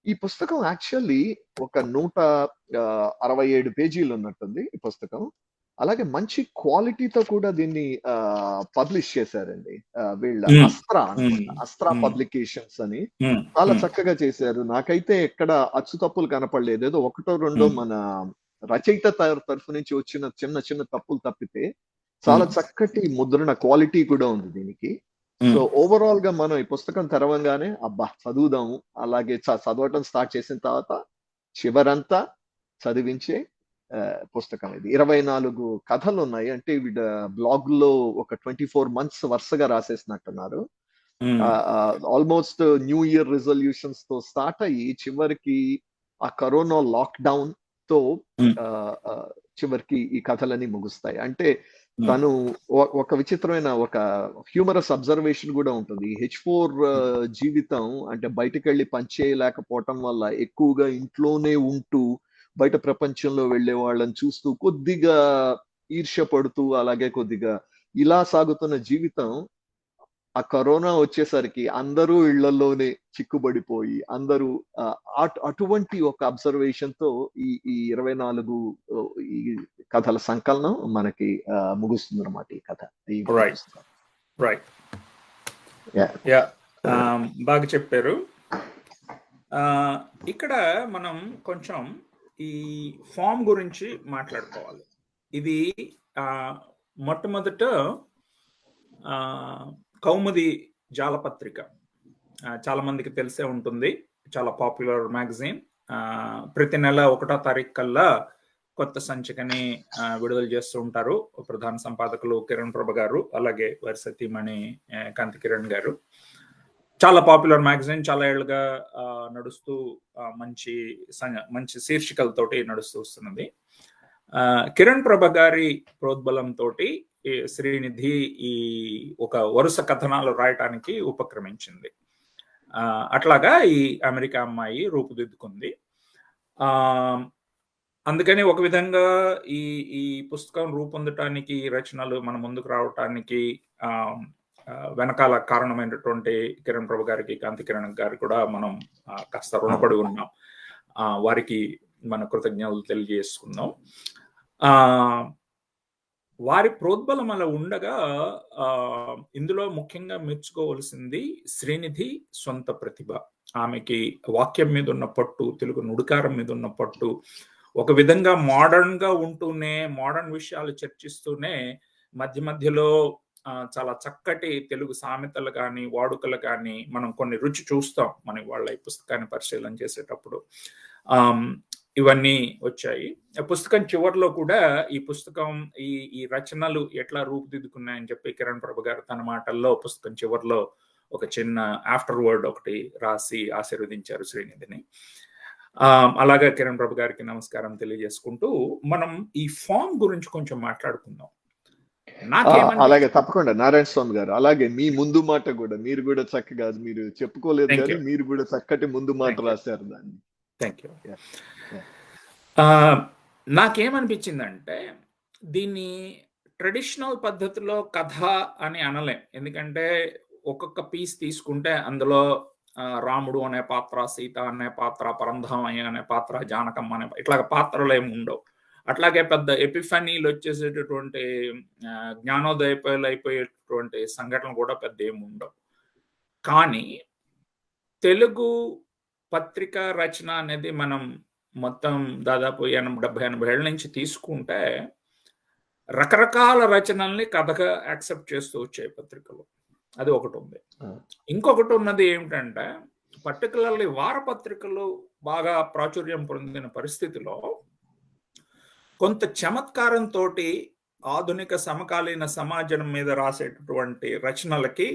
Speaker 2: ఈ పుస్తకం యాక్చువల్లీ ఒక 167 పేజీలు ఉన్నట్టుంది ఈ పుస్తకం. అలాగే మంచి క్వాలిటీతో కూడా దీన్ని పబ్లిష్ చేశారండి వీళ్ళ అస్త్రా పబ్లికేషన్స్ అని. చాలా చక్కగా చేశారు. నాకైతే ఎక్కడ అచ్చు తప్పులు కనపడలేదు. ఏదో 1-2 మన రచయిత తరఫు నుంచి వచ్చిన చిన్న తప్పులు తప్పితే చాలా చక్కటి ముద్రణ క్వాలిటీ కూడా ఉంది దీనికి. సో ఓవరాల్ గా మనం ఈ పుస్తకం తెరవంగానే అబ్బా చదువుదాము, అలాగే చదవటం స్టార్ట్ చేసిన తర్వాత చివరంతా చదివించే పుస్తకం ఇది. 24 కథలు ఉన్నాయి. అంటే బ్లాగ్ లో ఒక 24 months వరుసగా రాసేసినట్టున్నారు. ఆల్మోస్ట్ న్యూ ఇయర్ రిజల్యూషన్స్ తో స్టార్ట్ అయ్యి చివరికి ఆ కరోనా లాక్డౌన్ తో చివరికి ఈ కథలన్నీ ముగుస్తాయి. అంటే తను ఒక విచిత్రమైన ఒక హ్యూమరస్ అబ్జర్వేషన్ కూడా ఉంటుంది. H4 జీవితం అంటే బయటకు వెళ్ళి పనిచేయలేకపోవటం వల్ల ఎక్కువగా ఇంట్లోనే ఉంటూ బయట ప్రపంచంలో వెళ్లే వాళ్ళని చూస్తూ కొద్దిగా ఈర్ష్య పడుతూ, అలాగే కొద్దిగా ఇలా సాగుతున్న జీవితం ఆ కరోనా వచ్చేసరికి అందరూ ఇళ్లలోనే చిక్కుబడిపోయి అందరూ అటువంటి ఒక అబ్జర్వేషన్ తో ఈ 24 ఈ కథల సంకలనం మనకి ముగుస్తుంది అన్నమాట ఈ కథ.
Speaker 1: రైట్, బాగా చెప్పారు. ఇక్కడ మనం కొంచెం ఈ ఫామ్ గురించి మాట్లాడుకోవాలి. ఇది మొట్టమొదట కౌముది జాలపత్రిక, చాలా మందికి తెలిసే ఉంటుంది. చాలా పాపులర్ మ్యాగజైన్. ప్రతి నెల 1వ తారీఖు కల్లా కొత్త సంచికని విడుదల చేస్తూ ఉంటారు ప్రధాన సంపాదకులు కిరణ్ ప్రభ గారు, అలాగే వారి సతీమణి కాంతి కిరణ్ గారు. చాలా పాపులర్ మ్యాగజైన్, చాలా ఏళ్ళుగా నడుస్తూ మంచి శీర్షికలతోటి నడుస్తూ వస్తున్నది. కిరణ్ ప్రభ గారి ప్రోద్బలంతో శ్రీనిధి ఈ ఒక వరుస కథనాలు రాయటానికి ఉపక్రమించింది. అట్లాగా ఈ అమెరికా అమ్మాయి రూపుదిద్దుకుంది. అందుకని ఒక విధంగా ఈ పుస్తకం రూపొందటానికి, ఈ రచనలు మన ముందుకు రావటానికి వెనకాల కారణమైనటువంటి కిరణ్ ప్రభు గారికి, కాంతి కిరణ్ గారికి కూడా మనం కాస్త రుణపడి ఉన్నాం. వారికి మన కృతజ్ఞతలు తెలియజేసుకుందాం. వారి ప్రోద్బలం అలా ఉండగా ఇందులో ముఖ్యంగా మెచ్చుకోవలసింది శ్రీనిధి సొంత ప్రతిభ. ఆమెకి వాక్యం మీద ఉన్న పట్టు, తెలుగు నుడికారం మీద ఉన్న పట్టు, ఒక విధంగా మోడర్న్ గా ఉంటూనే, మోడర్న్ విషయాలు చర్చిస్తూనే మధ్య మధ్యలో చాలా చక్కటి తెలుగు సామెతలు కానీ, వాడుకలు కానీ మనం కొన్ని రుచి చూస్తాం మన వాళ్ళ ఈ పుస్తకాన్ని పరిశీలన చేసేటప్పుడు. ఇవన్నీ వచ్చాయి. పుస్తకం చివరిలో కూడా ఈ పుస్తకం ఈ రచనలు ఎట్లా రూపుదిద్దుకున్నాయని చెప్పి కిరణ్ ప్రభు గారు తన మాటల్లో పుస్తకం చివరిలో ఒక చిన్న ఆఫ్టర్ వర్డ్ ఒకటి రాసి ఆశీర్వదించారు శ్రీనిధిని. అలాగే కిరణ్ ప్రభు గారికి నమస్కారం తెలియజేసుకుంటూ మనం ఈ ఫామ్ గురించి కొంచెం మాట్లాడుకుందాం.
Speaker 2: అలాగే తప్పకుండా నారాయణ స్వామి గారు, అలాగే మీ ముందు మాట కూడా మీరు కూడా చక్కగా, మీరు చెప్పుకోలేదు కానీ మీరు కూడా చక్కటి ముందు మాట రాశారు దాన్ని.
Speaker 1: Thank you. నాకేమనిపించిందంటే దీన్ని ట్రెడిషనల్ పద్ధతిలో కథ అని అనలేం. ఎందుకంటే ఒక్కొక్క పీస్ తీసుకుంటే అందులో రాముడు అనే పాత్ర, సీత అనే పాత్ర, పరంధామయ్య అనే పాత్ర, జానకమ్మ అనే ఇట్లా పాత్రలు ఏమి ఉండవు. అట్లాగే పెద్ద ఎపిఫనీలు వచ్చేసేటటువంటి జ్ఞానోదయాలు అయిపోయేటటువంటి సంఘటనలు కూడా పెద్ద ఏమి ఉండవు. కానీ తెలుగు పత్రిక రచన అనేది మనం మొత్తం దాదాపు 70-80 ఏళ్ళ నుంచి తీసుకుంటే రకరకాల రచనల్ని కథగా యాక్సెప్ట్ చేస్తూ వచ్చాయి పత్రికలు. అది ఒకటి ఉంది. ఇంకొకటి ఉన్నది ఏమిటంటే, పర్టికులర్లీ వారపత్రికలు బాగా ప్రాచుర్యం పొందిన పరిస్థితిలో కొంత చమత్కారంతో ఆధునిక సమకాలీన సమాజం మీద రాసేటటువంటి రచనలకి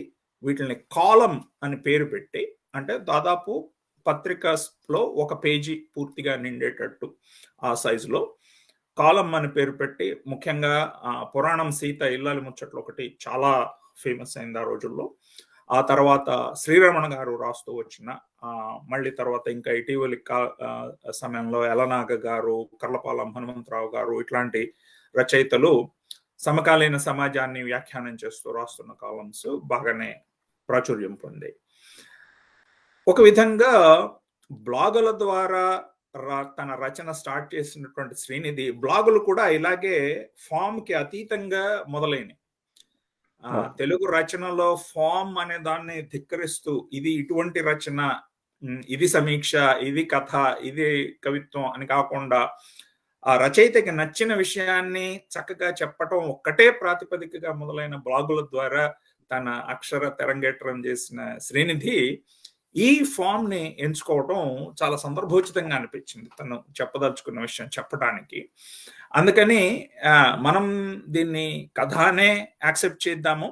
Speaker 1: వీటిని కాలం అని పేరు పెట్టి, అంటే దాదాపు పత్రికలో ఒక పేజీ పూర్తిగా నిండేటట్టు ఆ సైజులో కాలం అని పేరు పెట్టి, ముఖ్యంగా పురాణం సీత ఇల్లాలి ముచ్చట్లు ఒకటి చాలా ఫేమస్ అయింది ఆ రోజుల్లో. ఆ తర్వాత శ్రీరమణ గారు రాస్తూ వచ్చిన, మళ్ళీ తర్వాత ఇంకా ఇటీవలి సమయంలో ఎలనాగ గారు, కర్లపాలెం హనుమంతరావు గారు ఇట్లాంటి రచయితలు సమకాలీన సమాజాన్ని వ్యాఖ్యానం చేస్తూ రాస్తున్న కాలమ్స్ బాగానే ప్రాచుర్యం పొందాయి. ఒక విధంగా బ్లాగుల ద్వారా తన రచన స్టార్ట్ చేసినటువంటి శ్రీనిధి బ్లాగులు కూడా ఇలాగే ఫామ్ కి అతీతంగా మొదలైనవి. తెలుగు రచనలో ఫామ్ అనే దాన్ని ధిక్కరిస్తూ ఇది ఇటువంటి రచన, ఇది సమీక్ష, ఇది కథ, ఇది కవిత్వం అని కాకుండా ఆ రచయితకి నచ్చిన విషయాన్ని చక్కగా చెప్పటం ఒక్కటే ప్రాతిపదికగా మొదలైన బ్లాగుల ద్వారా తన అక్షర తెరంగేట్రం చేసిన శ్రీనిధి ఈ ఫామ్ ని ఎంచుకోవటం చాలా సందర్భోచితంగా అనిపించింది తను చెప్పదలుచుకున్న విషయం చెప్పడానికి. అందుకని మనం దీన్ని కథనే యాక్సెప్ట్ చేద్దాము.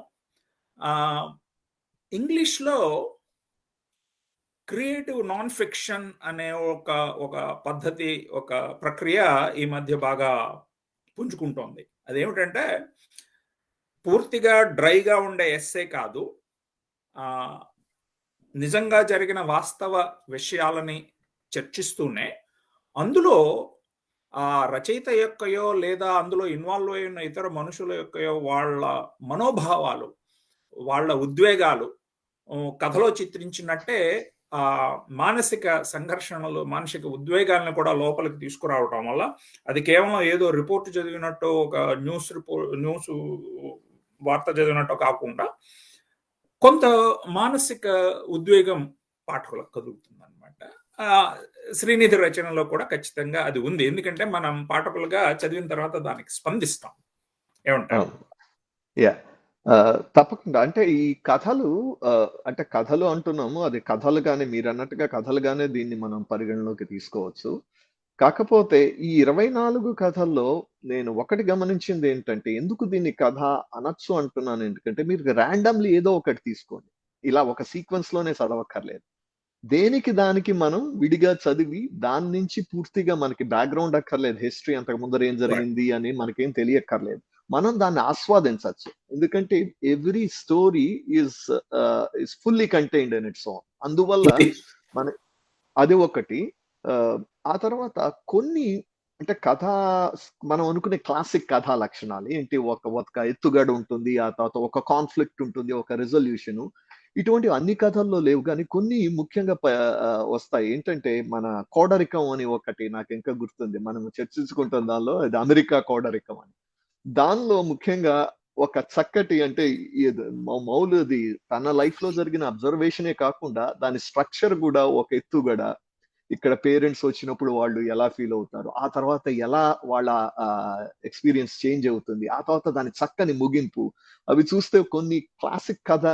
Speaker 1: ఇంగ్లీష్లో క్రియేటివ్ నాన్ ఫిక్షన్ అనే ఒక పద్ధతి, ఒక ప్రక్రియ ఈ మధ్య బాగా పుంజుకుంటోంది. అదేమిటంటే పూర్తిగా డ్రైగా ఉండే ఎస్సే కాదు, నిజంగా జరిగిన వాస్తవ విషయాలని చర్చిస్తూనే అందులో ఆ రచయిత యొక్కయో లేదా అందులో ఇన్వాల్వ్ అయిన ఇతర మనుషుల యొక్కయో వాళ్ళ మనోభావాలు, వాళ్ళ ఉద్వేగాలు కథలో చిత్రించినట్టే ఆ మానసిక సంఘర్షణలు, మానసిక ఉద్వేగాలను కూడా లోపలికి తీసుకురావటం వల్ల అది కేవలం ఏదో రిపోర్ట్ చదివినట్టు, ఒక న్యూస్ వార్త చదివినట్టు కాకుండా కొంత మానసిక ఉద్వేగం పాఠకులకు కదులుతుంది అనమాట. శ్రీనిధి రచనలో కూడా ఖచ్చితంగా అది ఉంది. ఎందుకంటే మనం పాఠకులుగా చదివిన తర్వాత దానికి స్పందిస్తాం. ఏమంటారు?
Speaker 2: తప్పకుండా. అంటే ఈ కథలు అంటే కథలు అంటున్నాము. అది కథలుగానే మీరన్నట్టుగా కథలుగానే దీన్ని మనం పరిగణలోకి తీసుకోవచ్చు. కాకపోతే ఈ 24 కథల్లో నేను ఒకటి గమనించిందేంటంటే, ఎందుకు దీన్ని కథ అనొచ్చు అంటున్నాను ఎందుకంటే, మీరు రాండమ్‌లీ ఏదో ఒకటి తీసుకోండి. ఇలా ఒక సీక్వెన్స్‌లోనే చదవక్కర్లేదు. దేనికి దానికి మనం విడిగా చదివి, దాని నుంచి పూర్తిగా మనకి బ్యాక్‌గ్రౌండ్ అక్కర్లేదు. హిస్టరీ అంతకు ముందర ఏం జరిగింది అని మనకేం తెలియక్కర్లేదు. మనం దాన్ని ఆస్వాదించొచ్చు. ఎందుకంటే every story is fully contained in its own. అందువల్ల మన అది ఒకటి. ఆ తర్వాత కొన్ని అంటే మనం అనుకునే క్లాసిక్ కథా లక్షణాలు ఏంటి? ఒక ఎత్తుగడ ఉంటుంది. ఆ తర్వాత ఒక కాన్ఫ్లిక్ట్ ఉంటుంది. ఒక రిజల్యూషను. ఇటువంటివి అన్ని కథల్లో లేవు గానీ, కొన్ని ముఖ్యంగా వస్తాయి. ఏంటంటే, మన కోడరికం అని ఒకటి నాకింకా గుర్తుంది. మనం చర్చించుకుంటున్న దానిలో అది అమెరికా కోడరికం అని. దానిలో ముఖ్యంగా ఒక చక్కటి అంటే మౌలుది తన లైఫ్‌లో జరిగిన అబ్జర్వేషనే కాకుండా, దాని స్ట్రక్చర్ గూడా ఒక ఎత్తుగడ. ఇక్కడ పేరెంట్స్ వచ్చినప్పుడు వాళ్ళు ఎలా ఫీల్ అవుతారు? ఆ తర్వాత ఎలా వాళ్ళ ఎక్స్‌పీరియన్స్ చేంజ్ అవుతుంది? ఆ తర్వాత దాని చక్కని ముగింపు. అవి చూస్తే కొన్ని క్లాసిక్ కథ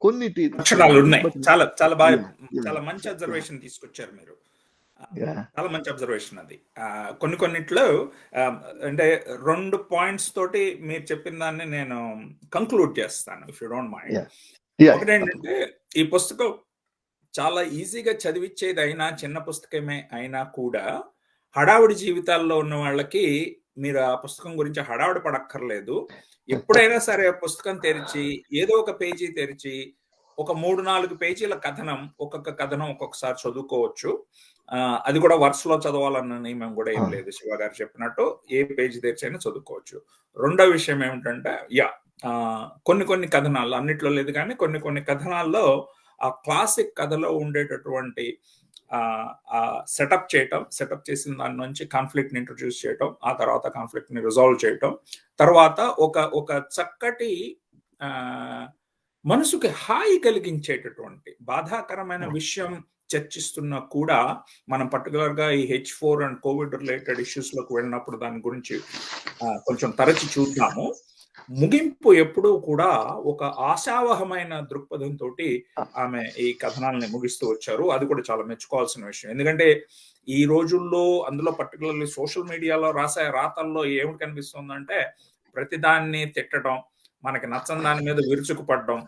Speaker 2: కొన్నిటి
Speaker 1: లక్షణాలు ఉన్నాయి.
Speaker 2: బట్
Speaker 1: చాలా చాలా బాగా
Speaker 2: యాహ్! యాహ్!
Speaker 1: చాలా మంచి అబ్జర్వేషన్ తీసుకొచ్చారు మీరు.
Speaker 2: యాహ్!
Speaker 1: చాలా మంచి అబ్జర్వేషన్ అది. కొన్నిట్లో అంటే 2 పాయింట్స్ తోటి మీరు చెప్పిన దాన్ని నేను కంక్లూడ్ చేస్తాను if you don't mind.
Speaker 2: Yeah! Yeah!
Speaker 1: ఒకటేంటంటే ఈ పుస్తకం చాలా ఈజీగా చదివిచ్చేది అయినా చిన్న పుస్తకమే అయినా కూడా హడావుడి జీవితాల్లో ఉన్న వాళ్ళకి మీరు ఆ పుస్తకం గురించి హడావుడి పడక్కర్లేదు. ఎప్పుడైనా సరే ఆ పుస్తకం తెరిచి ఏదో ఒక పేజీ తెరిచి ఒక 3-4 పేజీల కథనం ఒక్కొక్క కథనం ఒక్కొక్కసారి చదువుకోవచ్చు. అది కూడా వరుసలో చదవాలన్న నియమం కూడా ఏం లేదు. శివ గారు చెప్పినట్టు ఏ పేజీ తెరిచైనా చదువుకోవచ్చు. రెండో విషయం ఏమిటంటే కొన్ని కథనాలు అన్నిట్లో లేదు కానీ కొన్ని కథనాల్లో ఆ క్లాసిక్ కథలో ఉండేటటువంటి సెటప్ చేసిన దాని నుంచి కాన్ఫ్లిక్ట్ ని ఇంట్రొడ్యూస్ చేయటం, ఆ తర్వాత కాన్ఫ్లిక్ట్ ని రిజాల్వ్ చేయటం, తర్వాత ఒక చక్కటి మనసుకి హాయి కలిగించేటటువంటి బాధాకరమైన విషయం చర్చిస్తున్నా కూడా మనం పర్టికులర్ గా ఈ H4 and Covid related issues లోకి వెళ్ళినప్పుడు దాని గురించి కొంచెం తరచి చూద్దాము. ముగింపు ఎప్పుడూ కూడా ఒక ఆశావహమైన దృక్పథంతో ఆమె ఈ కథనాలని ముగిస్తూ వచ్చారు. అది కూడా చాలా మెచ్చుకోవాల్సిన విషయం. ఎందుకంటే ఈ రోజుల్లో అందులో పర్టికులర్లీ సోషల్ మీడియాలో రాసే రాతల్లో ఏమిటి కనిపిస్తుందంటే ప్రతిదాన్ని తిట్టడం, మనకి నచ్చని దాని మీద విరుచుకుపడడం,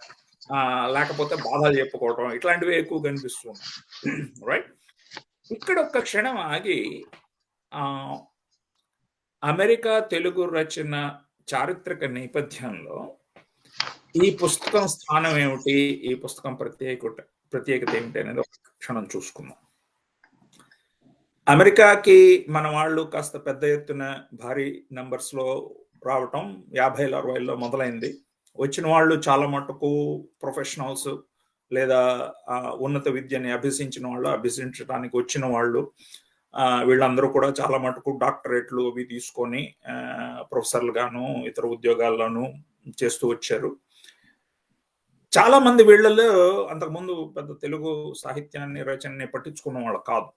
Speaker 1: లేకపోతే బాధలు చెప్పుకోవడం ఇట్లాంటివి ఎక్కువ కనిపిస్తున్నాయి. రైట్. ఇక్కడ ఒక్క క్షణం ఆగి అమెరికా తెలుగు రచన చారిత్రక నేపథ్యంలో ఈ పుస్తకం స్థానం ఏమిటి, ఈ పుస్తకం ప్రత్యేకత ఏమిటి అనేది ఒక క్షణం చూసుకుందాం. అమెరికాకి మన వాళ్ళు కాస్త పెద్ద ఎత్తున భారీ నంబర్స్ లో రావటం 50ల 60ల్లో మొదలైంది. వచ్చిన వాళ్ళు చాలా మటుకు ప్రొఫెషనల్స్ లేదా ఉన్నత విద్యని అభ్యసించడానికి వచ్చిన వాళ్ళు. వీళ్ళందరూ కూడా చాలా మటుకు డాక్టరేట్లు అవి తీసుకొని ప్రొఫెసర్లు గాను ఇతర ఉద్యోగాల్లోనూ చేస్తూ వచ్చారు. చాలా మంది వీళ్ళలో అంతకుముందు పెద్ద తెలుగు సాహిత్యాన్ని రచనని పట్టించుకున్న వాళ్ళు కాదు.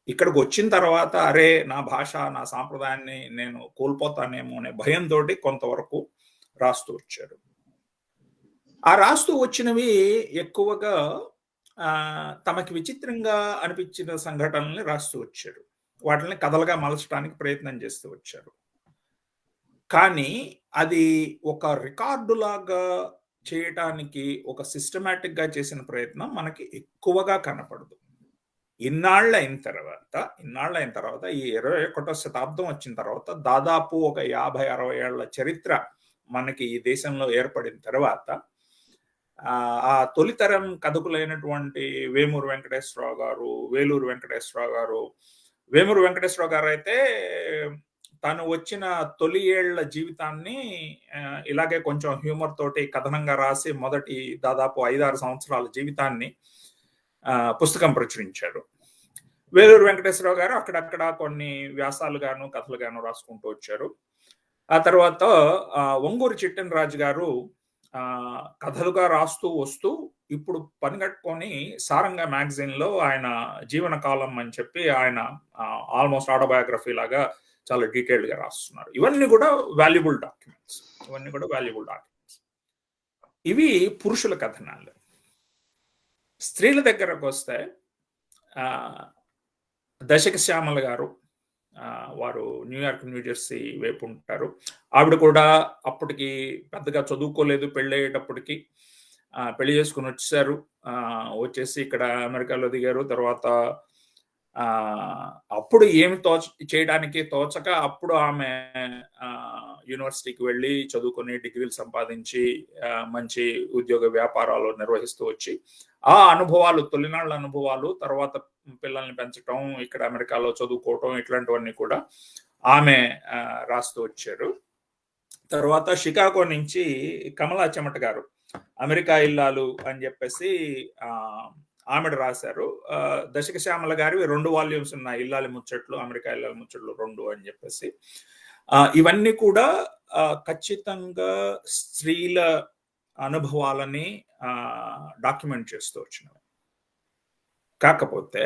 Speaker 1: ఇక్కడికి వచ్చిన తర్వాత అరే నా భాష నా సాంప్రదాయాన్ని నేను కోల్పోతానేమో అనే భయంతో కొంతవరకు రాస్తూ వచ్చారు. ఆ రాస్తూ వచ్చినవి ఎక్కువగా తమకి విచిత్రంగా అనిపించిన సంఘటనల్ని రాస్తూ వచ్చారు. వాటిని కథలుగా మలచడానికి ప్రయత్నం చేస్తూ వచ్చారు. కానీ అది ఒక రికార్డులాగా చేయటానికి ఒక సిస్టమేటిక్ గా చేసిన ప్రయత్నం మనకి ఎక్కువగా కనపడదు. ఇన్నాళ్ళ అయిన తర్వాత ఈ 21వ శతాబ్దం వచ్చిన తర్వాత దాదాపు ఒక 50-60 ఏళ్ల చరిత్ర మనకి ఈ దేశంలో ఏర్పడిన తర్వాత ఆ తొలితరం కథకులైనటువంటి వేమూరు వెంకటేశ్వరరావు గారు, వేలూరు వెంకటేశ్వరరావు గారు. వేమూరు వెంకటేశ్వరరావు గారు అయితే తను వచ్చిన తొలి ఏళ్ల జీవితాన్ని ఇలాగే కొంచెం హ్యూమర్ తోటి కథనంగా రాసి మొదటి దాదాపు 5-6 సంవత్సరాల జీవితాన్ని పుస్తకం ప్రచురించారు. వేలూరు వెంకటేశ్వరరావు గారు అక్కడక్కడ కొన్ని వ్యాసాలు గాను కథలు గాను రాసుకుంటూ వచ్చారు. ఆ తర్వాత ఒంగూరు చిట్టెనరాజు గారు కథలుగా రాస్తూ వస్తూ ఇప్పుడు పనిగట్టుకొని సారంగా మ్యాగజైన్ లో ఆయన జీవన కాలం అని చెప్పి ఆయన ఆల్మోస్ట్ ఆటోబయోగ్రఫీ లాగా చాలా డీటెయిల్డ్ గా రాస్తున్నారు. ఇవన్నీ కూడా వాల్యుబుల్ డాక్యుమెంట్స్. ఇవి పురుషుల కథనాలు. స్త్రీల దగ్గరకు వస్తే దశక శ్యామల గారు, వారు న్యూయార్క్, న్యూజెర్సీ వైపు ఉంటారు. ఆవిడ కూడా అప్పటికి పెద్దగా చదువుకోలేదు. పెళ్ళయ్యేటప్పటికి పెళ్లి చేసుకుని వచ్చేసారు. వచ్చేసి ఇక్కడ అమెరికాలో దిగారు. తర్వాత అప్పుడు ఏమి చేయడానికి తోచక అప్పుడు ఆమె యూనివర్సిటీకి వెళ్ళి చదువుకొని డిగ్రీలు సంపాదించి మంచి ఉద్యోగ వ్యాపారాలు నిర్వహిస్తూ వచ్చి ఆ అనుభవాలు, తొలినాళ్ళ అనుభవాలు, తర్వాత పిల్లల్ని పెంచటం, ఇక్కడ అమెరికాలో చదువుకోవటం, ఇట్లాంటివన్నీ కూడా ఆమె రాస్తూ వచ్చారు. తర్వాత షికాగో నుంచి కమలా చెమట గారు అమెరికా ఇల్లాలు అని చెప్పేసి ఆమెడ రాశారు. దశక శ్యామల గారివి 2 వాల్యూమ్స్ ఉన్నాయి, ఇల్లాలి ముచ్చట్లు, అమెరికా ఇల్లాలి ముచ్చట్లు 2 అని చెప్పేసి. ఇవన్నీ కూడా ఖచ్చితంగా స్త్రీల అనుభవాలని డాక్యుమెంట్ చేస్తూ వచ్చినవి. కాకపోతే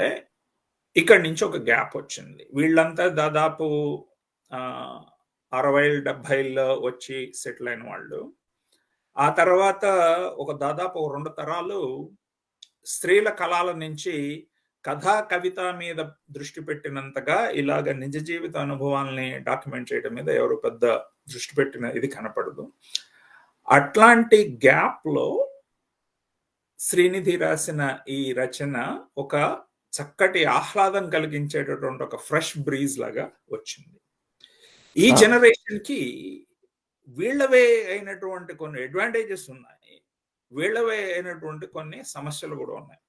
Speaker 1: ఇక్కడి నుంచి ఒక గ్యాప్ వచ్చింది. వీళ్ళంతా దాదాపు 60, 70లో వచ్చి సెటిల్ అయిన వాళ్ళు. ఆ తర్వాత ఒక దాదాపు 2 తరాలు స్త్రీల కళల నుంచి కథా కవిత మీద దృష్టి పెట్టినంతగా ఇలాగ నిజ జీవిత అనుభవాల్ని డాక్యుమెంట్ చేయడం మీద ఎవరు పెద్ద దృష్టి పెట్టిన ఇది కనపడదు. అట్లాంటి గ్యాప్ లో శ్రీనిధి రాసిన ఈ రచన ఒక చక్కటి ఆహ్లాదం కలిగించేటటువంటి ఒక ఫ్రెష్ బ్రీజ్ లాగా వచ్చింది. ఈ జనరేషన్ కి వీళ్ళవే అయినటువంటి కొన్ని అడ్వాంటేజెస్ ఉన్నాయి, వీళ్ళవే అయినటువంటి కొన్ని సమస్యలు కూడా ఉన్నాయి.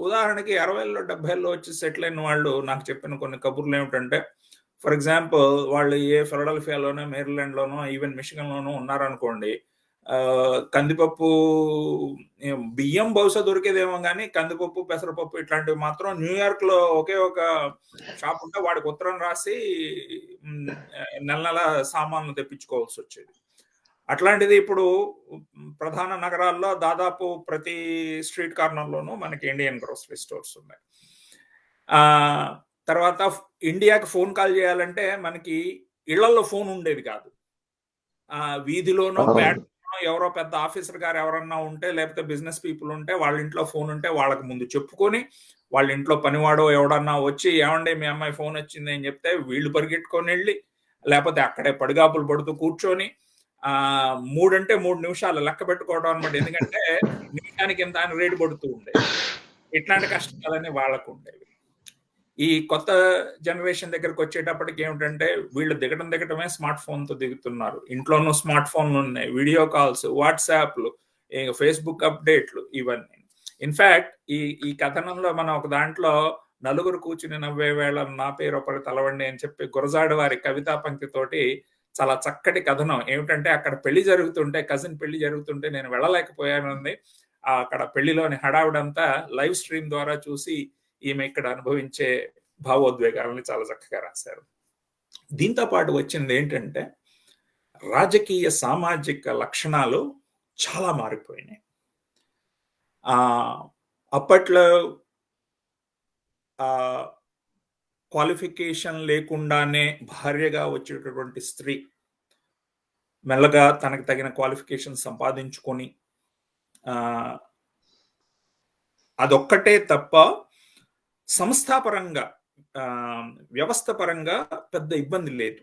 Speaker 1: ఉదాహరణకి 60లో 70లో వచ్చి సెటిల్ అయిన వాళ్ళు నాకు చెప్పిన కొన్ని కబుర్లు ఏమిటంటే, ఫర్ ఎగ్జాంపుల్ వాళ్ళు ఏ ఫిలడెల్ఫియాలోనో, మేరీలాండ్లోనో, ఈవెన్ మిషిగన్లోనో ఉన్నారనుకోండి, కందిపప్పు, బియ్యం బహుశా దొరికేదేమో కానీ కందిపప్పు, పెసరపప్పు ఇట్లాంటివి మాత్రం న్యూయార్క్ లో ఒకే ఒక షాప్ ఉంటే వాడికి ఉత్తరం రాసి నెల నెల సామాన్లు తెప్పించుకోవాల్సి వచ్చేది. అట్లాంటిది ఇప్పుడు ప్రధాన నగరాల్లో దాదాపు ప్రతి స్ట్రీట్ కార్నర్లోనూ మనకి ఇండియన్ గ్రోసరీ స్టోర్స్ ఉన్నాయి. తర్వాత ఇండియాకి ఫోన్ కాల్ చేయాలంటే మనకి ఇళ్లలో ఫోన్ ఉండేది కాదు. వీధిలోనో పేటలోనో ఎవరో పెద్ద ఆఫీసర్ గారు ఎవరన్నా ఉంటే, లేకపోతే బిజినెస్ పీపుల్ ఉంటే, వాళ్ళ ఇంట్లో ఫోన్ ఉంటే వాళ్ళకి ముందు చెప్పుకొని, వాళ్ళ ఇంట్లో పనివాడో ఎవడన్నా వచ్చి ఏమండి మీ అమ్మాయి ఫోన్ వచ్చింది అని చెప్తే వీళ్ళు పరిగెట్టుకొని వెళ్ళి, లేకపోతే అక్కడే పడిగాపులు పడుతూ కూర్చొని 3 అంటే 3 నిమిషాలు లెక్క పెట్టుకోవడం అనమాట. ఎందుకంటే నిమిషానికి ఎంత అని రేటు పడుతూ ఉండేది. ఇట్లాంటి కష్టాలన్నీ వాళ్ళకు ఉండేవి. ఈ కొత్త జనరేషన్ దగ్గరకు వచ్చేటప్పటికి ఏమిటంటే వీళ్ళు దిగటమే స్మార్ట్ ఫోన్ తో దిగుతున్నారు. ఇంట్లోనూ స్మార్ట్ ఫోన్లు ఉన్నాయి, వీడియో కాల్స్, వాట్సాప్లు, ఫేస్బుక్ అప్డేట్లు, ఇవన్నీ. ఇన్ఫాక్ట్ ఈ కథనంలో మనం ఒక దాంట్లో నలుగురు కూర్చుని నవ్వే వేళ నా పేరు ఒకటి తలవండి అని చెప్పి గురజాడ వారి కవితా పంక్తితోటి చాలా చక్కటి కథనం ఏమిటంటే, అక్కడ పెళ్లి జరుగుతుంటే, కజిన్ పెళ్లి జరుగుతుంటే నేను వెళ్ళలేకపోయానండి. అక్కడ పెళ్లిలోని హడావుడంతా లైవ్ స్ట్రీమ్ ద్వారా చూసి ఈమె ఇక్కడ అనుభవించే భావోద్వేగాలని చాలా చక్కగా రాశారు. దీంతో పాటు వచ్చింది ఏంటంటే, రాజకీయ సామాజిక లక్షణాలు చాలా మారిపోయినాయి. అప్పట్లో క్వాలిఫికేషన్ లేకుండానే భార్యగా వచ్చేటటువంటి స్త్రీ మెల్లగా తనకు తగిన క్వాలిఫికేషన్ సంపాదించుకొని, అదొక్కటే తప్ప సంస్థాపరంగా, వ్యవస్థ పరంగా పెద్ద ఇబ్బంది లేదు.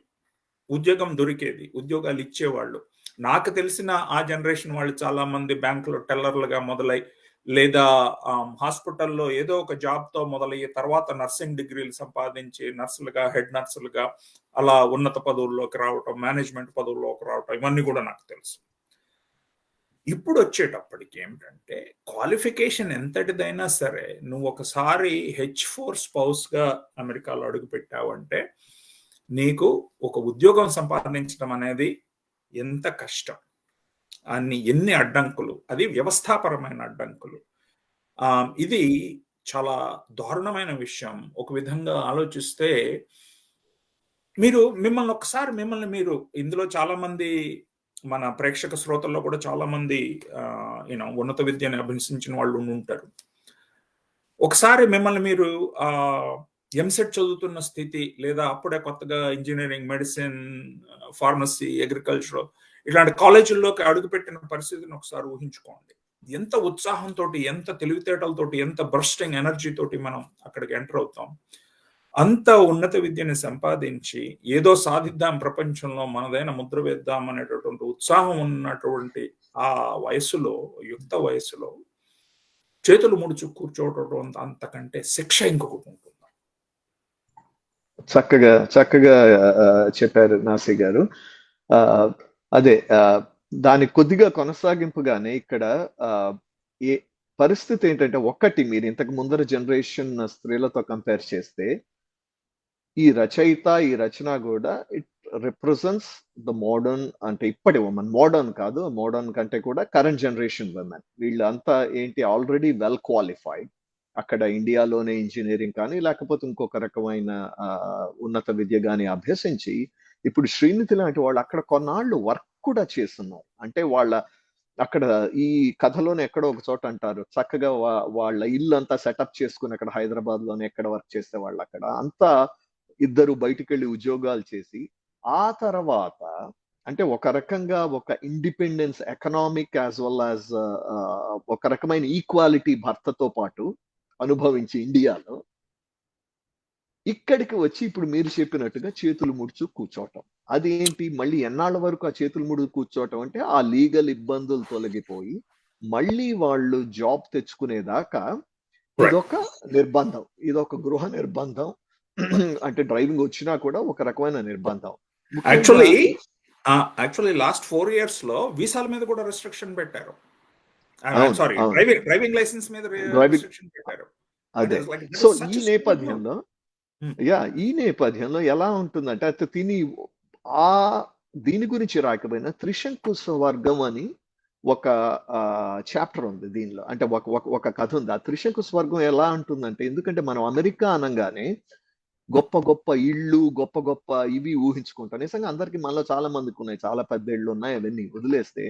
Speaker 1: ఉద్యోగం దొరికేది, ఉద్యోగాలు ఇచ్చేవాళ్ళు. నాకు తెలిసిన ఆ జనరేషన్ వాళ్ళు చాలా మంది బ్యాంకులో టెల్లర్లుగా మొదలై, లేదా హాస్పిటల్లో ఏదో ఒక జాబ్తో మొదలయ్యే తర్వాత నర్సింగ్ డిగ్రీలు సంపాదించి నర్సులుగా, హెడ్ నర్సులుగా అలా ఉన్నత పదవుల్లోకి రావటం, మేనేజ్మెంట్ పదవుల్లోకి రావటం, ఇవన్నీ కూడా నాకు తెలుసు. ఇప్పుడు వచ్చేటప్పటికి ఏమిటంటే, క్వాలిఫికేషన్ ఎంతటిదైనా సరే నువ్వు ఒకసారి H4 స్పౌస్గా అమెరికాలో అడుగు పెట్టావంటే నీకు ఒక ఉద్యోగం సంపాదించడం అనేది ఎంత కష్టం, ఎన్ని అడ్డంకులు, అది వ్యవస్థాపరమైన అడ్డంకులు. ఇది చాలా దారుణమైన విషయం. ఒక విధంగా ఆలోచిస్తే మిమ్మల్ని మీరు ఇందులో చాలా మంది మన ప్రేక్షక శ్రోతల్లో కూడా చాలా మంది ఉన్నత విద్యను అభ్యసించిన వాళ్ళు ఉంటారు. ఒకసారి మిమ్మల్ని మీరు ఎంసెట్ చదువుతున్న స్థితి, లేదా అప్పుడే కొత్తగా ఇంజనీరింగ్, మెడిసిన్, ఫార్మసీ, అగ్రికల్చర్ ఇట్లాంటి కాలేజీల్లోకి అడుగుపెట్టిన పరిస్థితిని ఒకసారి ఊహించుకోండి. ఎంత ఉత్సాహంతో, ఎంత తెలివితేటలతోటి, ఎంత బర్స్టింగ్ ఎనర్జీ తోటి మనం అక్కడికి ఎంటర్ అవుతాం. అంత ఉన్నత విద్యని సంపాదించి ఏదో సాధిద్దాం, ప్రపంచంలో మనదైన ముద్ర వేద్దాం అనేటటువంటి ఉత్సాహం ఉన్నటువంటి ఆ వయసులో, యుక్త వయసులో చేతులు ముడుచు కూర్చోవడం అంతకంటే శిక్ష ఇంకొకటి ఉంటుంది.
Speaker 2: చక్కగా చక్కగా చెప్పారు నాసి గారు. అదే దాని కొద్దిగా కొనసాగింపుగానే ఇక్కడ ఏ పరిస్థితి ఏంటంటే, ఒక్కటి మీరు ఇంతకు ముందర జనరేషన్ స్త్రీలతో కంపేర్ చేస్తే ఈ రచయిత, ఈ రచన కూడా ఇట్ రిప్రజెంట్స్ ద మోడర్న్, అంటే ఇప్పటి ఉమెన్, మోడర్న్ కాదు, మోడర్న్ కంటే కూడా కరెంట్ జనరేషన్ ఉమెన్. వీళ్ళంతా ఏంటి, ఆల్రెడీ వెల్ క్వాలిఫైడ్. అక్కడ ఇండియాలోనే ఇంజనీరింగ్ కానీ లేకపోతే ఇంకొక రకమైన ఉన్నత విద్య కానీ అభ్యసించి ఇప్పుడు శ్రీనిధి లాంటి వాళ్ళు అక్కడ కొన్నాళ్ళు వర్క్ కూడా చేస్తున్నారు. అంటే వాళ్ళ అక్కడ ఈ కథలోనే ఎక్కడో ఒక చోట అంటారు, చక్కగా వాళ్ళ ఇల్లు అంతా సెటప్ చేసుకుని అక్కడ హైదరాబాద్ లోనే ఎక్కడ వర్క్ చేసే వాళ్ళు అక్కడ అంతా ఇద్దరు బయటికి వెళ్ళి ఉద్యోగాలు చేసి ఆ తర్వాత అంటే ఒక రకంగా ఒక independence, economic as well as ఒక రకమైన ఈక్వాలిటీ భర్తతో పాటు అనుభవించి ఇండియాలో ఇక్కడికి వచ్చి ఇప్పుడు మీరు చెప్పినట్టుగా చేతులు ముడుచు కూర్చోవటం. అది ఏంటి, మళ్ళీ ఎన్నాళ్ళ వరకు ఆ చేతులు ముడుచు కూర్చోవటం అంటే ఆ లీగల్ ఇబ్బందులు తొలగిపోయి మళ్ళీ వాళ్ళు జాబ్ తెచ్చుకునేదాకా ఇదొక నిర్బంధం, ఇదొక గృహ నిర్బంధం. అంటే డ్రైవింగ్ వచ్చినా కూడా ఒక రకమైన నిర్బంధం.
Speaker 1: యాక్చువల్లీ లాస్ట్ 4 years లో వీసాల మీద కూడా రెస్ట్రిక్షన్ పెట్టారు. సారీ, డ్రైవింగ్ లైసెన్స్ మీద రెస్ట్రిక్షన్ పెట్టారు.
Speaker 2: అదే. సో ఈ నేపథ్యంలో ఎలా ఉంటుందంటే, అయితే దీని గురించి రాకపోయినా త్రిశంకు స్వర్గం అని ఒక చాప్టర్ ఉంది దీనిలో. అంటే ఒక కథ ఉంది. ఆ త్రిశంకు స్వర్గం ఎలా ఉంటుందంటే, ఎందుకంటే మనం అమెరికా అనగానే గొప్ప గొప్ప ఇళ్ళు, గొప్ప గొప్ప ఇవి ఊహించుకుంటాం. నిజంగా అందరికి మనలో చాలా మందికి ఉన్నాయి, చాలా పెద్ద ఇళ్ళు ఉన్నాయి, అవన్నీ వదిలేస్తే.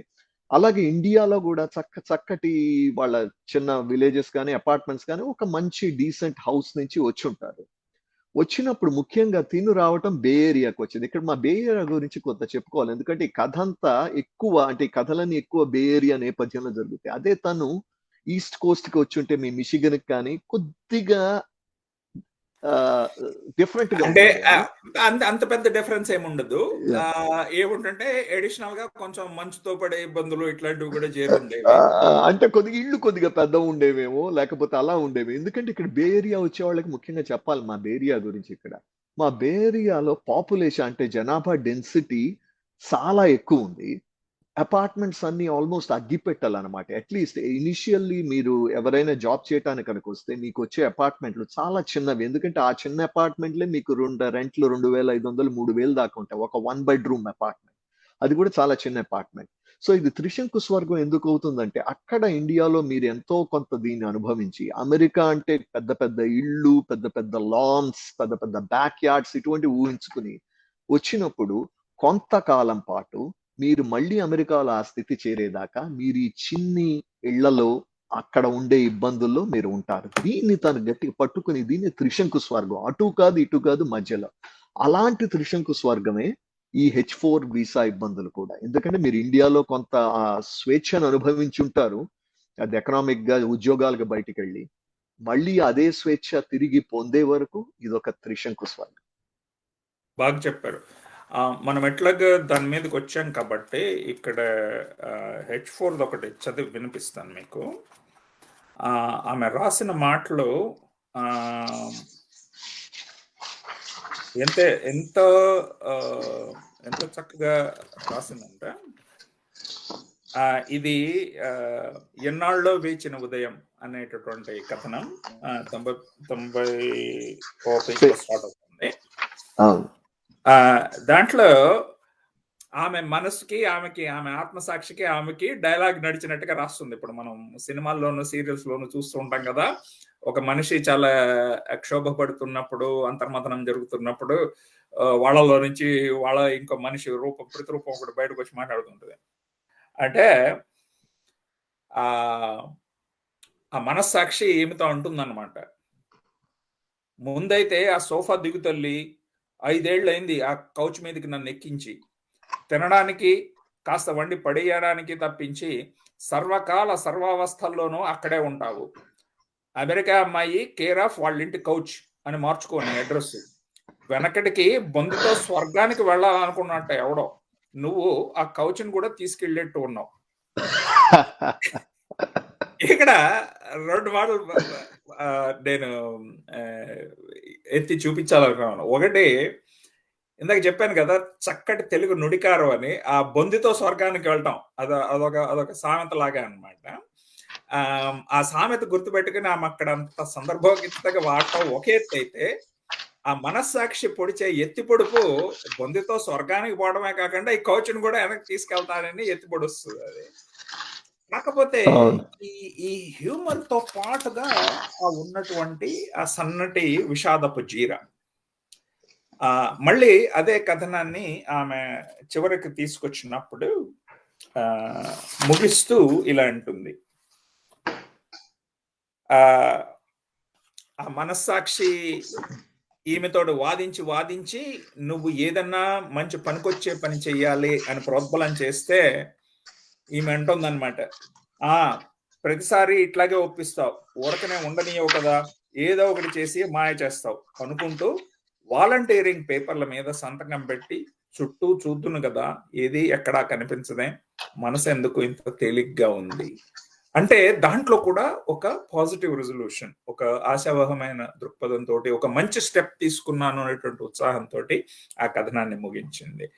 Speaker 2: అలాగే ఇండియాలో కూడా చక్కటి వాళ్ళ చిన్న విలేజెస్ కానీ అపార్ట్మెంట్స్ కానీ ఒక మంచి డీసెంట్ హౌస్ నుంచి వచ్చి ఉంటారు. వచ్చినప్పుడు ముఖ్యంగా రావటం బే ఏరియాకి వచ్చింది. ఇక్కడ మా బే ఏరియా గురించి కొంత చెప్పుకోవాలి, ఎందుకంటే ఈ కథ అంతా ఎక్కువ, అంటే ఈ కథలన్నీ ఎక్కువ బే ఏరియా నేపథ్యంలో జరుగుతాయి. అదే తను ఈస్ట్ కోస్ట్ కి వచ్చి ఉంటే మీ మిషిగన్ కానీ కొద్దిగా డిఫరెంట్ గా
Speaker 1: అంటే అంత పెద్ద డిఫరెన్స్ ఏముండదు. ఏముంటే అడిషనల్ గా కొంచెం మంచుతో పడే ఇబ్బందులు ఇట్లాంటివి కూడా చేరుండేవి.
Speaker 2: అంటే కొద్దిగా ఇళ్ళు కొద్దిగా పెద్ద ఉండేవేమో, లేకపోతే అలా ఉండేవి. ఎందుకంటే ఇక్కడ బే ఏరియా వచ్చే వాళ్ళకి ముఖ్యంగా చెప్పాలి మా బే ఏరియా గురించి. ఇక్కడ మా బే ఏరియాలో పాపులేషన్ అంటే జనాభా డెన్సిటీ చాలా ఎక్కువ ఉంది. అపార్ట్మెంట్స్ అన్ని ఆల్మోస్ట్ అగ్గిపెట్టాలన్నమాట. అట్లీస్ట్ ఇనిషియల్లీ మీరు ఎవరైనా జాబ్ చేయడానికి కనుక వస్తే మీకు వచ్చే అపార్ట్మెంట్లు చాలా చిన్నవి. ఎందుకంటే ఆ చిన్న అపార్ట్మెంట్లే మీకు రెంట్లు 2,500, 3,000 దాకా ఉంటాయి. ఒక 1 bedroom అపార్ట్మెంట్, అది కూడా చాలా చిన్న అపార్ట్మెంట్. సో ఇది త్రిశంకు స్వర్గం ఎందుకు అవుతుందంటే, అక్కడ ఇండియాలో మీరు ఎంతో కొంత దీన్ని అనుభవించి, అమెరికా అంటే పెద్ద పెద్ద ఇళ్ళు, పెద్ద పెద్ద లాన్స్, పెద్ద పెద్ద బ్యాక్ యార్డ్స్ ఇటువంటి ఊహించుకుని వచ్చినప్పుడు కొంతకాలం పాటు మీరు మళ్ళీ అమెరికాలో ఆ స్థితి చేరేదాకా మీరు ఈ చిన్ని ఇళ్లలో అక్కడ ఉండే ఇబ్బందుల్లో మీరు ఉంటారు. దీన్ని తను గట్టిగా పట్టుకుని దీన్ని త్రిశంకు స్వర్గం, అటు కాదు ఇటు కాదు మధ్యలో. అలాంటి త్రిశంకు స్వర్గమే ఈ H4 వీసా ఇబ్బందులు కూడా. ఎందుకంటే మీరు ఇండియాలో కొంత స్వేచ్ఛను అనుభవించి ఉంటారు, అది ఎకనామిక్ గా ఉద్యోగాలుగా బయటికి వెళ్ళి మళ్ళీ అదే స్వేచ్ఛ తిరిగి పొందే వరకు ఇదొక త్రిశంకు స్వర్గం.
Speaker 1: బాగా చెప్పారు. మనం ఎట్లాగా దాని మీదకి వచ్చాం కాబట్టి ఇక్కడ H4 ఒకటి చదివి వినిపిస్తాను మీకు. ఆమె రాసిన మాటలు ఎంత చక్కగా రాసిందంటే, ఇది ఎన్నాళ్ళలో వేచిన ఉదయం అనేటటువంటి కథనం 90 పేజీలో స్టార్ట్ అవుతుంది. దాంట్లో ఆమె మనసుకి, ఆమె ఆత్మసాక్షికి, ఆమెకి డైలాగ్ నడిచినట్టుగా రాస్తుంది. ఇప్పుడు మనం సినిమాల్లోనూ సీరియల్స్ లోను చూస్తూ ఉంటాం కదా, ఒక మనిషి చాలా క్షోభపడుతున్నప్పుడు, అంతర్మథనం జరుగుతున్నప్పుడు వాళ్ళలో నుంచి ఇంకో మనిషి ప్రతిరూపం ఒకటి బయటకు వచ్చి మాట్లాడుతుంటది. అంటే ఆ మనస్సాక్షి ఏమితో అంటుందన్నమాట, ముందైతే ఆ సోఫా దిగుతల్లి 5 ఏళ్ళు అయింది ఆ కౌచ్ మీదకి నన్ను ఎక్కించి, తినడానికి కాస్త వండి పడేయడానికి తప్పించి సర్వకాల సర్వావస్థల్లోనూ అక్కడే ఉంటావు. అమెరికా అమ్మాయి కేర్ ఆఫ్ వాళ్ళ ఇంటి కౌచ్ అని మార్చుకోని అడ్రస్. వెనకటికి బొందుతో స్వర్గానికి వెళ్ళాలనుకున్నట్ట ఎవడో, నువ్వు ఆ కౌచ్ని కూడా తీసుకెళ్ళేట్టు ఉన్నావు. ఇక్కడ 2 మాటలు నేను ఎత్తి చూపించాలనుకున్నాను. ఒకటి, ఇందాక చెప్పాను కదా చక్కటి తెలుగు నుడికారం అని, ఆ బొందితో స్వర్గానికి వెళ్ళటం అదొక సామెత లాగా అనమాట. ఆ సామెత గుర్తుపెట్టుకుని ఆమె అక్కడ అంత సందర్భోచితంగా వాడటం ఒక ఎత్తు అయితే, ఆ మనస్సాక్షి పొడిచే ఎత్తి పొడుపు బొందితో స్వర్గానికి పోవడమే కాకుండా ఈ కౌచ్ని కూడా వెనక్కి తీసుకెళ్తానని ఎత్తి పొడుస్తుంది అది. కాకపోతే ఈ హ్యూమర్ తో పాటుగా ఉన్నటువంటి ఆ సన్నటి విషాదపు జీర, మళ్ళీ అదే కథనాన్ని ఆమె చివరికి తీసుకొచ్చినప్పుడు ముగిస్తూ ఇలా అంటుంది. ఆ మనస్సాక్షి ఈమెతోడు వాదించి నువ్వు ఏదన్నా మంచి పనికొచ్చే పని చెయ్యాలి అని ప్రోద్బలం చేస్తే ఈమె అంటుందన్నమాట, ప్రతిసారి ఇట్లాగే ఒప్పిస్తావు, ఊరకనే ఉండనీయవు కదా, ఏదో ఒకటి చేసి మాయ చేస్తావు అనుకుంటూ వాలంటీరింగ్ పేపర్ల మీద సంతకం పెట్టి చుట్టూ చూద్దును కదా, ఏది ఎక్కడా కనిపించదే, మనసు ఎందుకు ఇంత తేలిగ్గా ఉంది అంటే దాంట్లో కూడా ఒక పాజిటివ్ రెజల్యూషన్, ఒక ఆశావహమైన దృక్పథంతో, ఒక మంచి స్టెప్ తీసుకున్నాను అనేటువంటి ఉత్సాహంతో ఆ కథనాన్ని ముగించింది.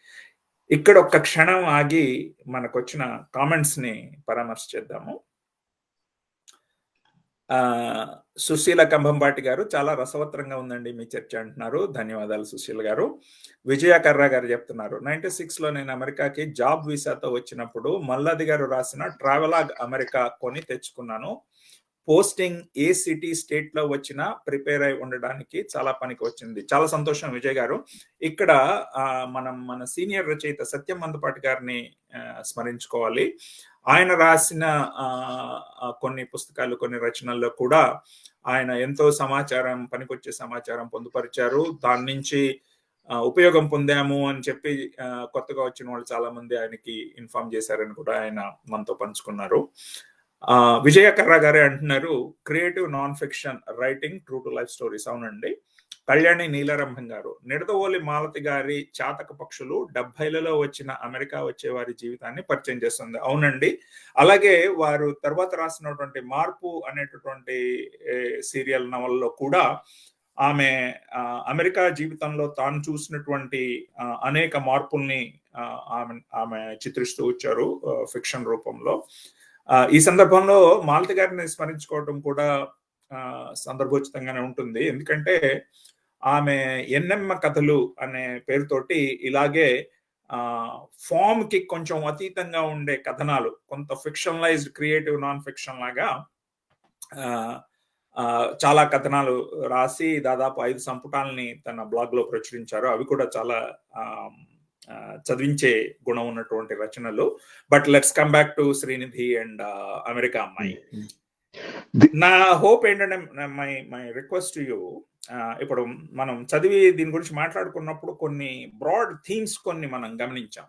Speaker 1: ఇక్కడ ఒక్క క్షణం ఆగి మనకు వచ్చిన కామెంట్స్ ని పరామర్శిద్దాము. సుశీల కంభంపాటి గారు, చాలా రసవత్రంగా ఉందండి మీ చర్చ అంటున్నారు. ధన్యవాదాలు సుశీల గారు. విజయ కర్రా గారు చెప్తున్నారు, 96లో నేను అమెరికాకి జాబ్ వీసాతో వచ్చినప్పుడు మల్లాది గారు రాసిన ట్రావెలాగ్ అమెరికా కొని తెచ్చుకున్నాను. పోస్టింగ్ ఏ సిటీ స్టేట్ లో వచ్చినా ప్రిపేర్ అయి ఉండడానికి చాలా పనికి వచ్చింది. చాలా సంతోషం విజయ్ గారు. ఇక్కడ మన సీనియర్ రచయిత సత్యం మందపాటి గారిని స్మరించుకోవాలి. ఆయన రాసిన కొన్ని పుస్తకాలు, కొన్ని రచనల్లో కూడా ఆయన ఎంతో సమాచారం, పనికొచ్చే సమాచారం పొందుపరిచారు. దాని నుంచి ఉపయోగం పొందాము అని చెప్పి కొత్తగా వచ్చిన వాళ్ళు చాలా మంది ఆయనకి ఇన్ఫార్మ్ చేశారని కూడా ఆయన మనతో పంచుకున్నారు. విజయ కర్రా గారే అంటున్నారు, creative non fiction writing true to life stories. అవునండి. కళ్యాణి నీలరంభం గారు, నిడదవోలి మాలతి గారి చాతక పక్షులు 70లలో వచ్చిన అమెరికా వచ్చే వారి జీవితాన్ని పరిచయం చేస్తుంది. అవునండి. అలాగే వారు తర్వాత రాసినటువంటి మార్పు అనేటటువంటి సీరియల్ నవల్లో కూడా ఆమె అమెరికా జీవితంలో తాను చూసినటువంటి అనేక మార్పుల్ని ఆమె చిత్రిస్తూ వచ్చారు ఫిక్షన్ రూపంలో. ఈ సందర్భంలో మాలతి గారిని స్మరించుకోవడం కూడా సందర్భోచితంగానే ఉంటుంది. ఎందుకంటే ఆమె ఎన్నెమ్మ కథలు అనే పేరుతోటి ఇలాగే ఫామ్ కి కొంచెం అతీతంగా ఉండే కథనాలు, కొంత ఫిక్షనలైజ్డ్ క్రియేటివ్ నాన్ ఫిక్షన్ లాగా చాలా కథనాలు రాసి దాదాపు 5 సంపుటాలని తన బ్లాగ్ లో ప్రచురించారు. అవి కూడా చాలా చదివించే గుణం ఉన్నటువంటి రచనలు. But let's come back to Srinidhi and America అమ్మాయి. నా హోప్ ఏంటంటే, మై రిక్వెస్ట్ టు యూ, ఇప్పుడు మనం చదివి దీని గురించి మాట్లాడుకున్నప్పుడు కొన్ని బ్రాడ్ థీమ్స్ కొన్ని మనం గమనించాం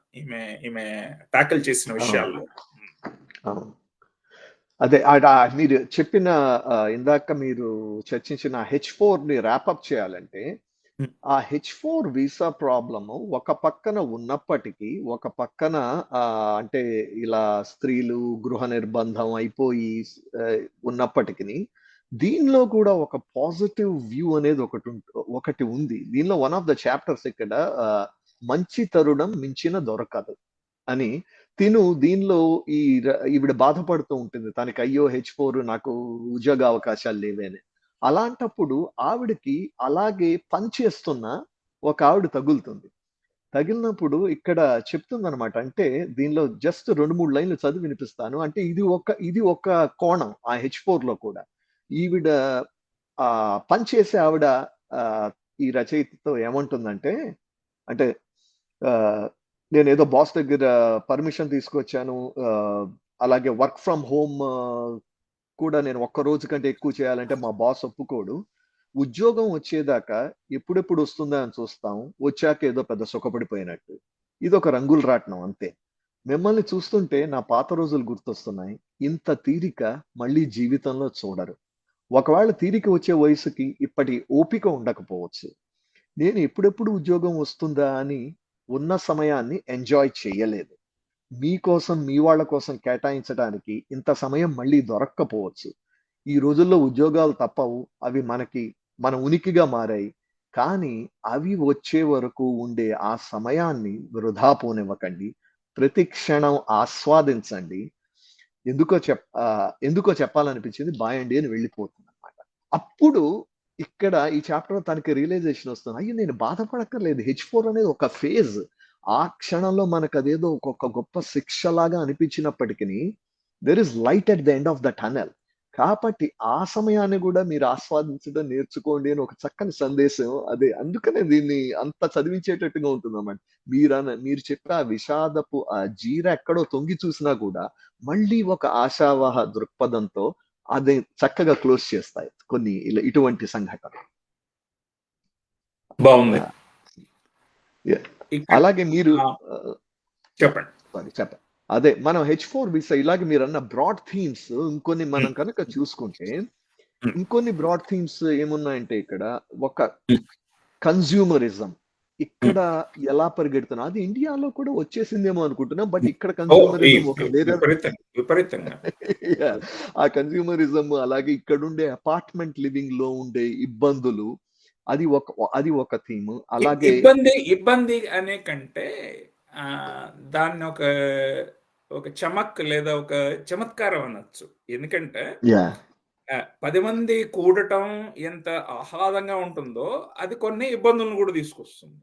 Speaker 1: ఈమె టాకిల్ చేసిన విషయాల్లో.
Speaker 2: అదే మీరు చెప్పిన ఇందాక మీరు చర్చించిన H4 ని ర్యాపప్ చేయాలంటే, ఆ H4 వీసా ప్రాబ్లము ఒక పక్కన ఉన్నప్పటికీ, ఒక పక్కన అంటే ఇలా స్త్రీలు గృహ నిర్బంధం అయిపోయి ఉన్నప్పటికీ, దీనిలో కూడా ఒక పాజిటివ్ వ్యూ అనేది ఒకటి ఉంది. దీనిలో వన్ ఆఫ్ ద చాప్టర్స్ ఇక్కడ మంచి తరుణం మించిన దొరకదు అని దీనిలో ఈవిడ బాధపడుతూ ఉంటుంది. తనకి అయ్యో H4 నాకు ఉద్యోగ అవకాశాలు లేవేని. అలాంటప్పుడు ఆవిడకి అలాగే పనిచేస్తున్న ఒక ఆవిడ తగిలినప్పుడు ఇక్కడ చెప్తుందనమాట. అంటే దీనిలో జస్ట్ 2-3 లైన్లు చదివి వినిపిస్తాను. అంటే ఇది ఒక కోణం ఆ H4 లో కూడా. ఈవిడ పనిచేసే ఆవిడ ఈ రచయితతో ఏమంటుందంటే, అంటే నేను ఏదో బాస్ దగ్గర పర్మిషన్ తీసుకొచ్చాను, అలాగే వర్క్ ఫ్రమ్ హోమ్ కూడా నేను ఒక్క రోజు కంటే ఎక్కువ చేయాలంటే మా బాస్ ఒప్పుకోడు. ఉద్యోగం వచ్చేదాకా ఎప్పుడెప్పుడు వస్తుందా అని చూస్తాం, వచ్చాక ఏదో పెద్ద సుఖపడిపోయినట్టు. ఇది ఒక రంగుల రాట్నం అంతే. మిమ్మల్ని చూస్తుంటే నా పాత రోజులు గుర్తొస్తున్నాయి. ఇంత తీరిక మళ్ళీ జీవితంలో చూడరు. ఒకవేళ తీరిక వచ్చే వయసుకి ఇప్పటి ఓపిక ఉండకపోవచ్చు. నేను ఎప్పుడెప్పుడు ఉద్యోగం వస్తుందా అని ఉన్న సమయాన్ని ఎంజాయ్ చేయలేదు. మీకోసం, మీ వాళ్ళ కోసం కేటాయించడానికి ఇంత సమయం మళ్ళీ దొరక్కపోవచ్చు. ఈ రోజుల్లో ఉద్యోగాలు తప్పవు. అవి మన ఉనికిగా మారాయి. కానీ అవి వచ్చే వరకు ఉండే ఆ సమయాన్ని వృధా పోనివ్వకండి. ప్రతి క్షణం ఆస్వాదించండి. ఎందుకో చెప్పాలనిపించింది. బాయ్ అండి అని వెళ్ళిపోతుందనమాట. అప్పుడు ఇక్కడ ఈ చాప్టర్‌లో తనకి రియలైజేషన్ వస్తుంది. అయ్యో! నేను బాధపడక్కర్లేదు. H4 అనేది ఒక ఫేజ్. ఆ క్షణంలో మనకదేదో ఒక గొప్ప శిక్షలాగా అనిపించినప్పటికిని, there is light at the end of the tunnel. కాబట్టి ఆ సమయాన్ని గూడా మీరు ఆస్వాదించడం నేర్చుకోండి అని ఒక చక్కని సందేశం. అదే అందుకనే దీన్ని అంత చదివించేటట్టుగా ఉంటుందన్నమాట. మీరు చెప్పే ఆ విషాదపు ఆ జీర ఎక్కడో తొంగి చూసినా కూడా మళ్ళీ ఒక ఆశావహ దృక్పథంతో అది చక్కగా క్లోజ్ చేస్తాయి కొన్ని ఇటువంటి సంఘటనలు.
Speaker 1: బాగుంది.
Speaker 2: అలాగే మీరు
Speaker 1: చెప్పండి.
Speaker 2: చెప్పండి. అదే మనం H4 వీసా ఇలాగే మీరన్న బ్రాడ్ థీమ్స్ ఇంకొన్ని మనం కనుక చూసుకుంటే, ఇంకొన్ని బ్రాడ్ థీమ్స్ ఏమున్నాయంటే ఇక్కడ ఒక కన్స్యూమరిజం ఇక్కడ ఎలా పరిగెడుతున్నా అది ఇండియాలో కూడా వచ్చేసిందేమో అనుకుంటున్నా. బట్ ఇక్కడ కన్స్యూమరిజం ఒక వేరే
Speaker 1: విపరీతంగా
Speaker 2: ఆ కన్స్యూమరిజం అలాగే ఇక్కడుండే అపార్ట్మెంట్ లివింగ్ లో ఉండే ఇబ్బందులు అది ఒక థీమ్. అలాగే
Speaker 1: ఇబ్బంది అనే కంటే దాన్ని ఒక చమక్ లేదా ఒక చమత్కారం అనొచ్చు. ఎందుకంటే 10 మంది కూడటం ఎంత ఆహ్లాదంగా ఉంటుందో అది కొన్ని ఇబ్బందులను కూడా తీసుకొస్తుంది.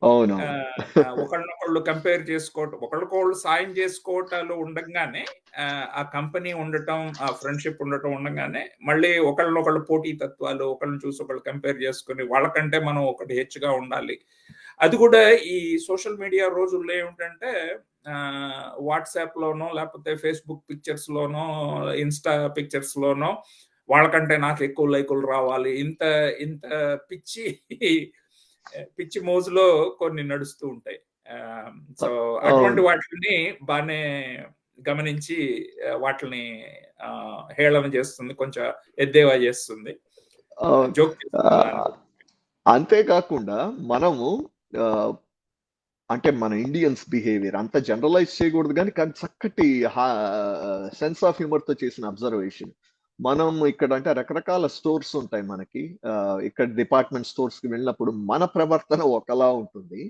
Speaker 2: అవును.
Speaker 1: ఒకళ్ళనొకళ్ళు కంపేర్ చేసుకోవటం, ఒకళ్ళకొకళ్ళు సాయం చేసుకోవటాలు ఉండగానే ఆ కంపెనీ ఉండటం, ఆ ఫ్రెండ్షిప్ ఉండటం ఉండగానే మళ్ళీ ఒకళ్ళనొకళ్ళు పోటీ తత్వాలు, ఒకళ్ళని చూసి ఒకళ్ళు కంపేర్ చేసుకుని వాళ్ళకంటే మనం ఒకటి హెచ్చుగా ఉండాలి. అది కూడా ఈ సోషల్ మీడియా రోజుల్లో ఏమిటంటే వాట్సాప్ లోనో లేకపోతే ఫేస్బుక్ పిక్చర్స్ లోనో ఇన్స్టా పిక్చర్స్ లోనో వాళ్ళకంటే నాకు ఎక్కువ లైకులు రావాలి, ఇంత ఇంత పిచ్చి మోజులో కొన్ని నడుస్తూ ఉంటాయి. సో అటువంటి వాటిని బాగానే గమనించి వాటిని హేళన చేస్తుంది, కొంచెం ఎద్దేవా చేస్తుంది, జోక్.
Speaker 2: అంతేకాకుండా మనము అంటే మన ఇండియన్స్ బిహేవియర్ అంత జనరలైజ్ చేయకూడదు కానీ చక్కటి సెన్స్ ఆఫ్ హ్యూమర్ తో చేసిన అబ్జర్వేషన్. మనం ఇక్కడ అంటే రకరకాల స్టోర్స్ ఉంటాయి మనకి. ఇక్కడ డిపార్ట్మెంట్ స్టోర్స్ కి వెళ్ళినప్పుడు మన ప్రవర్తన ఒకలా ఉంటుంది.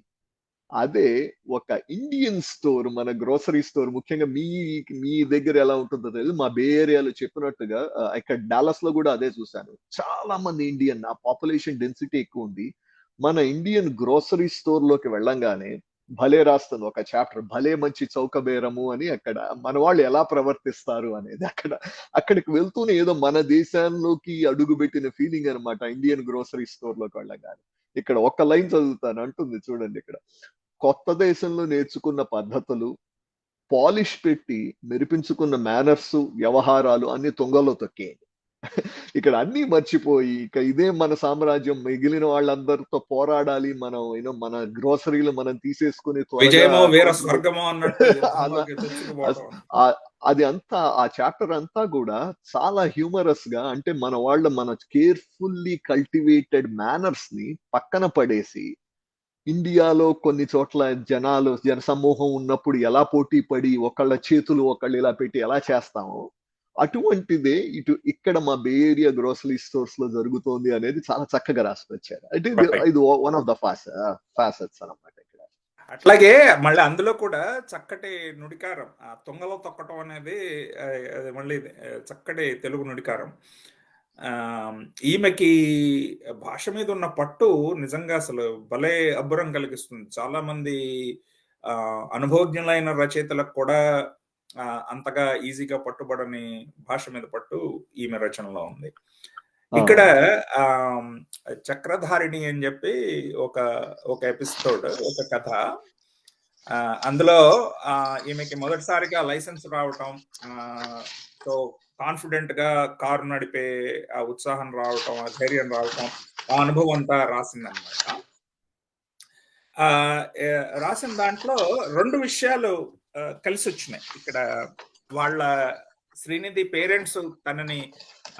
Speaker 2: అదే ఒక ఇండియన్ స్టోర్, మన గ్రోసరీ స్టోర్ ముఖ్యంగా మీ దగ్గర ఎలా ఉంటుందో తెలియదు. మా బే ఏరియాలో చెప్పినట్టుగా ఇక్కడ డాలస్ లో కూడా అదే చూశాను. చాలా మంది ఇండియన్, ఆ పాపులేషన్ డెన్సిటీ ఎక్కువ ఉంది. మన ఇండియన్ గ్రోసరీ స్టోర్ లోకి వెళ్ళంగానే భలే రాస్తుంది ఒక చాప్టర్, భలే మంచి చౌకబేరము అని. అక్కడ మన వాళ్ళు ఎలా ప్రవర్తిస్తారు అనేది అక్కడికి వెళ్తూనే ఏదో మన దేశాల్లోకి అడుగుపెట్టిన ఫీలింగ్ అనమాట ఇండియన్ గ్రోసరీ స్టోర్ లోకి వెళ్ళగానే. ఇక్కడ ఒక లైన్ చదువుతాను, అంటుంది చూడండి ఇక్కడ: కొత్త దేశంలో నేర్చుకున్న పద్ధతులు, పాలిష్ పెట్టి మెరిపించుకున్న మేనర్స్, వ్యవహారాలు అన్ని తుంగలో తొక్కేయండి. ఇక్కడ అన్ని మర్చిపోయి ఇక ఇదే మన సామ్రాజ్యం, మిగిలిన వాళ్ళందరితో పోరాడాలి, మనం మన గ్రోసరీలు మనం తీసేసుకుని అది అంతా ఆ చాప్టర్ అంతా కూడా చాలా హ్యూమరస్ గా, అంటే మన కేర్ఫుల్లీ కల్టివేటెడ్ మేనర్స్ ని పక్కన పడేసి ఇండియాలో కొన్ని చోట్ల జనసమూహం ఉన్నప్పుడు ఎలా పోటీ పడి ఒకళ్ళ చేతులు ఒకళ్ళు ఇలా పెట్టి ఎలా చేస్తామో అటువంటిదే ఇక్కడ మా బే ఏరియా గ్రోసరీ స్టోర్స్ లో జరుగుతోంది అనేది చాలా చక్కగా రాసుకొచ్చారు. అంటే ఇది వన్ ఆఫ్ ద ఫాసెట్స్ అన్నమాట ఇక్కడ.
Speaker 1: అట్లాగే మళ్ళీ అందులో కూడా చక్కటి నుడికారం, ఆ తుంగలో తొక్కటం అనేది మళ్ళీ చక్కటి తెలుగు నుడికారం. ఈమెకి భాష మీద ఉన్న పట్టు నిజంగా అసలు భలే అబ్బురం కలిగిస్తుంది. చాలా మంది అనుభవజ్ఞులైన రచయితలకు కూడా అంతగా ఈజీగా పట్టుబడని భాష మీద పట్టు ఈమె రచనలో ఉంది. ఇక్కడ చక్రధారిణి అని చెప్పి ఒక ఎపిసోడ్, ఒక కథ. అందులో ఈమెకి మొదటిసారిగా లైసెన్స్ రావటం, సో కాన్ఫిడెంట్ గా కారు నడిపే ఆ ఉత్సాహం రావటం, ఆ ధైర్యం రావటం, ఆ అనుభవం అంతా రాసిందనమాట. రాసిన దాంట్లో 2 విషయాలు కలిసి వచ్చినాయి. ఇక్కడ వాళ్ళ శ్రీనిధి పేరెంట్స్ తనని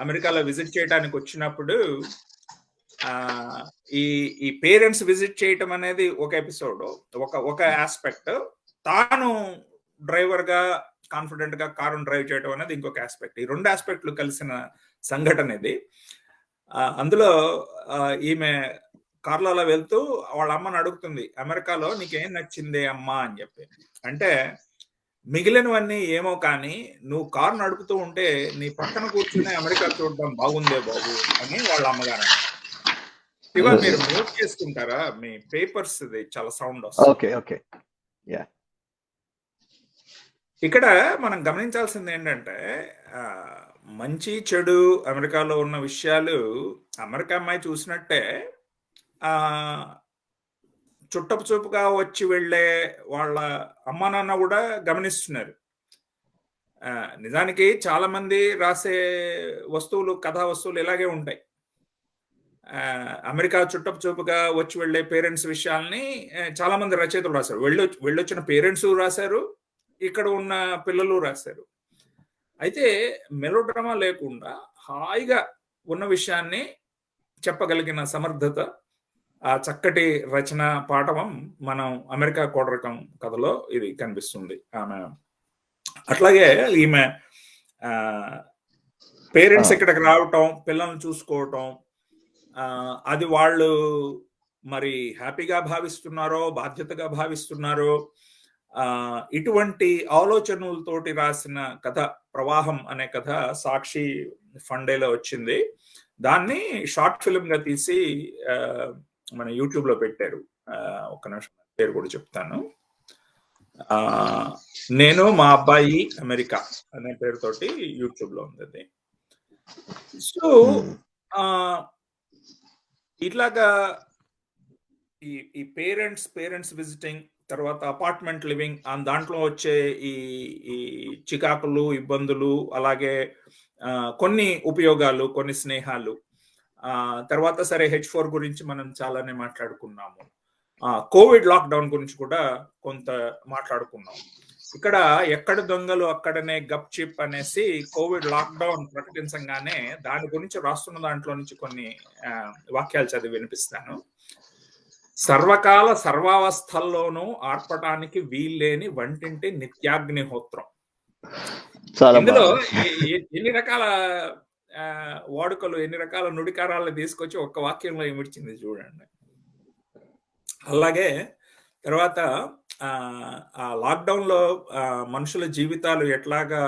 Speaker 1: అమెరికాలో విజిట్ చేయడానికి వచ్చినప్పుడు ఈ పేరెంట్స్ విజిట్ చేయటం అనేది ఒక ఎపిసోడ్, ఒక ఆస్పెక్ట్. తాను డ్రైవర్ గా కాన్ఫిడెంట్ గా కారును డ్రైవ్ చేయడం అనేది ఇంకొక ఆస్పెక్ట్. ఈ రెండు ఆస్పెక్ట్లు కలిసిన సంఘటన ఇది. అందులో ఈమె కార్లలో వెళ్తూ వాళ్ళ అమ్మని అడుగుతుంది, అమెరికాలో నీకేం నచ్చింది అమ్మా అని చెప్పి. అంటే మిగిలినవన్నీ ఏమో కానీ నువ్వు కారు నడుపుతూ ఉంటే నీ పక్కన కూర్చుని అమెరికా చూడడం బాగుందే బాబు అని వాళ్ళ అమ్మగారు. శివ, మీరు మ్యూట్ చేసుకుంటారా? మీ పేపర్స్ చాలా సౌండ్ వస్తుంది. ఇక్కడ మనం గమనించాల్సింది ఏంటంటే మంచి చెడు అమెరికాలో ఉన్న విషయాలు అమెరికా అమ్మాయి చూసినట్టే చుట్టపు చూపుగా వచ్చి వెళ్ళే వాళ్ళ అమ్మా నాన్న కూడా గమనిస్తున్నారు. నిజానికి చాలా మంది రాసే వస్తువులు, కథా వస్తువులు ఇలాగే ఉంటాయి. అమెరికా చుట్టపు చూపుగా వచ్చి వెళ్ళే పేరెంట్స్ విషయాల్ని చాలా మంది రచయితలు రాశారు. వెళ్ళొచ్చిన పేరెంట్స్ రాశారు, ఇక్కడ ఉన్న పిల్లలు రాశారు. అయితే మెలోడ్రామా లేకుండా హాయిగా ఉన్న విషయాన్ని చెప్పగలిగిన సమర్థత, ఆ చక్కటి రచన పాఠవం మనం అమెరికా కోడరకం కథలో ఇది కనిపిస్తుంది. ఆమె అట్లాగే ఈమె పేరెంట్స్ ఇక్కడికి రావటం, పిల్లల్ని చూసుకోవటం, అది వాళ్ళు మరి హ్యాపీగా భావిస్తున్నారో బాధ్యతగా భావిస్తున్నారో, ఇటువంటి ఆలోచనలతోటి రాసిన కథ ప్రవాహం అనే కథ సాక్షి ఫండేలో వచ్చింది. దాన్ని షార్ట్ ఫిల్మ్ గా తీసి మన యూట్యూబ్ లో పెట్టారు. ఒక్క నిమిషం పేరు కూడా చెప్తాను. నేను మా అబ్బాయి అమెరికా అనే పేరుతోటి యూట్యూబ్ లో ఉంది అది. సో ఇట్లాగా ఈ పేరెంట్స్ విజిటింగ్, తర్వాత అపార్ట్మెంట్ లివింగ్, దాంట్లో వచ్చే ఈ చికాకులు, ఇబ్బందులు, అలాగే కొన్ని ఉపయోగాలు, కొన్ని స్నేహాలు, తర్వాత సరే H4 గురించి మనం చాలానే మాట్లాడుకున్నాము. కోవిడ్ లాక్డౌన్ గురించి కూడా కొంత మాట్లాడుకున్నాం. ఇక్కడ ఎక్కడ దొంగలు అక్కడనే గప్ చిప్ అనేసి కోవిడ్ లాక్డౌన్ ప్రకటించగానే దాని గురించి రాస్తున్న దాంట్లో నుంచి కొన్ని వాక్యాలు చదివి వినిపిస్తాను. సర్వకాల సర్వావస్థల్లోనూ ఆర్పటానికి వీల్లేని వంటింటి నిత్యాగ్నిహోత్రం. ఇందులో ఎన్ని రకాల వాడుకలు, ఎన్ని రకాల నుడికారాలు తీసుకొచ్చి ఒక్క వాక్యంలో ఇమిడ్చింది చూడండి. అలాగే తర్వాత ఆ లాక్డౌన్ లో మనుషుల జీవితాలు ఎట్లాగా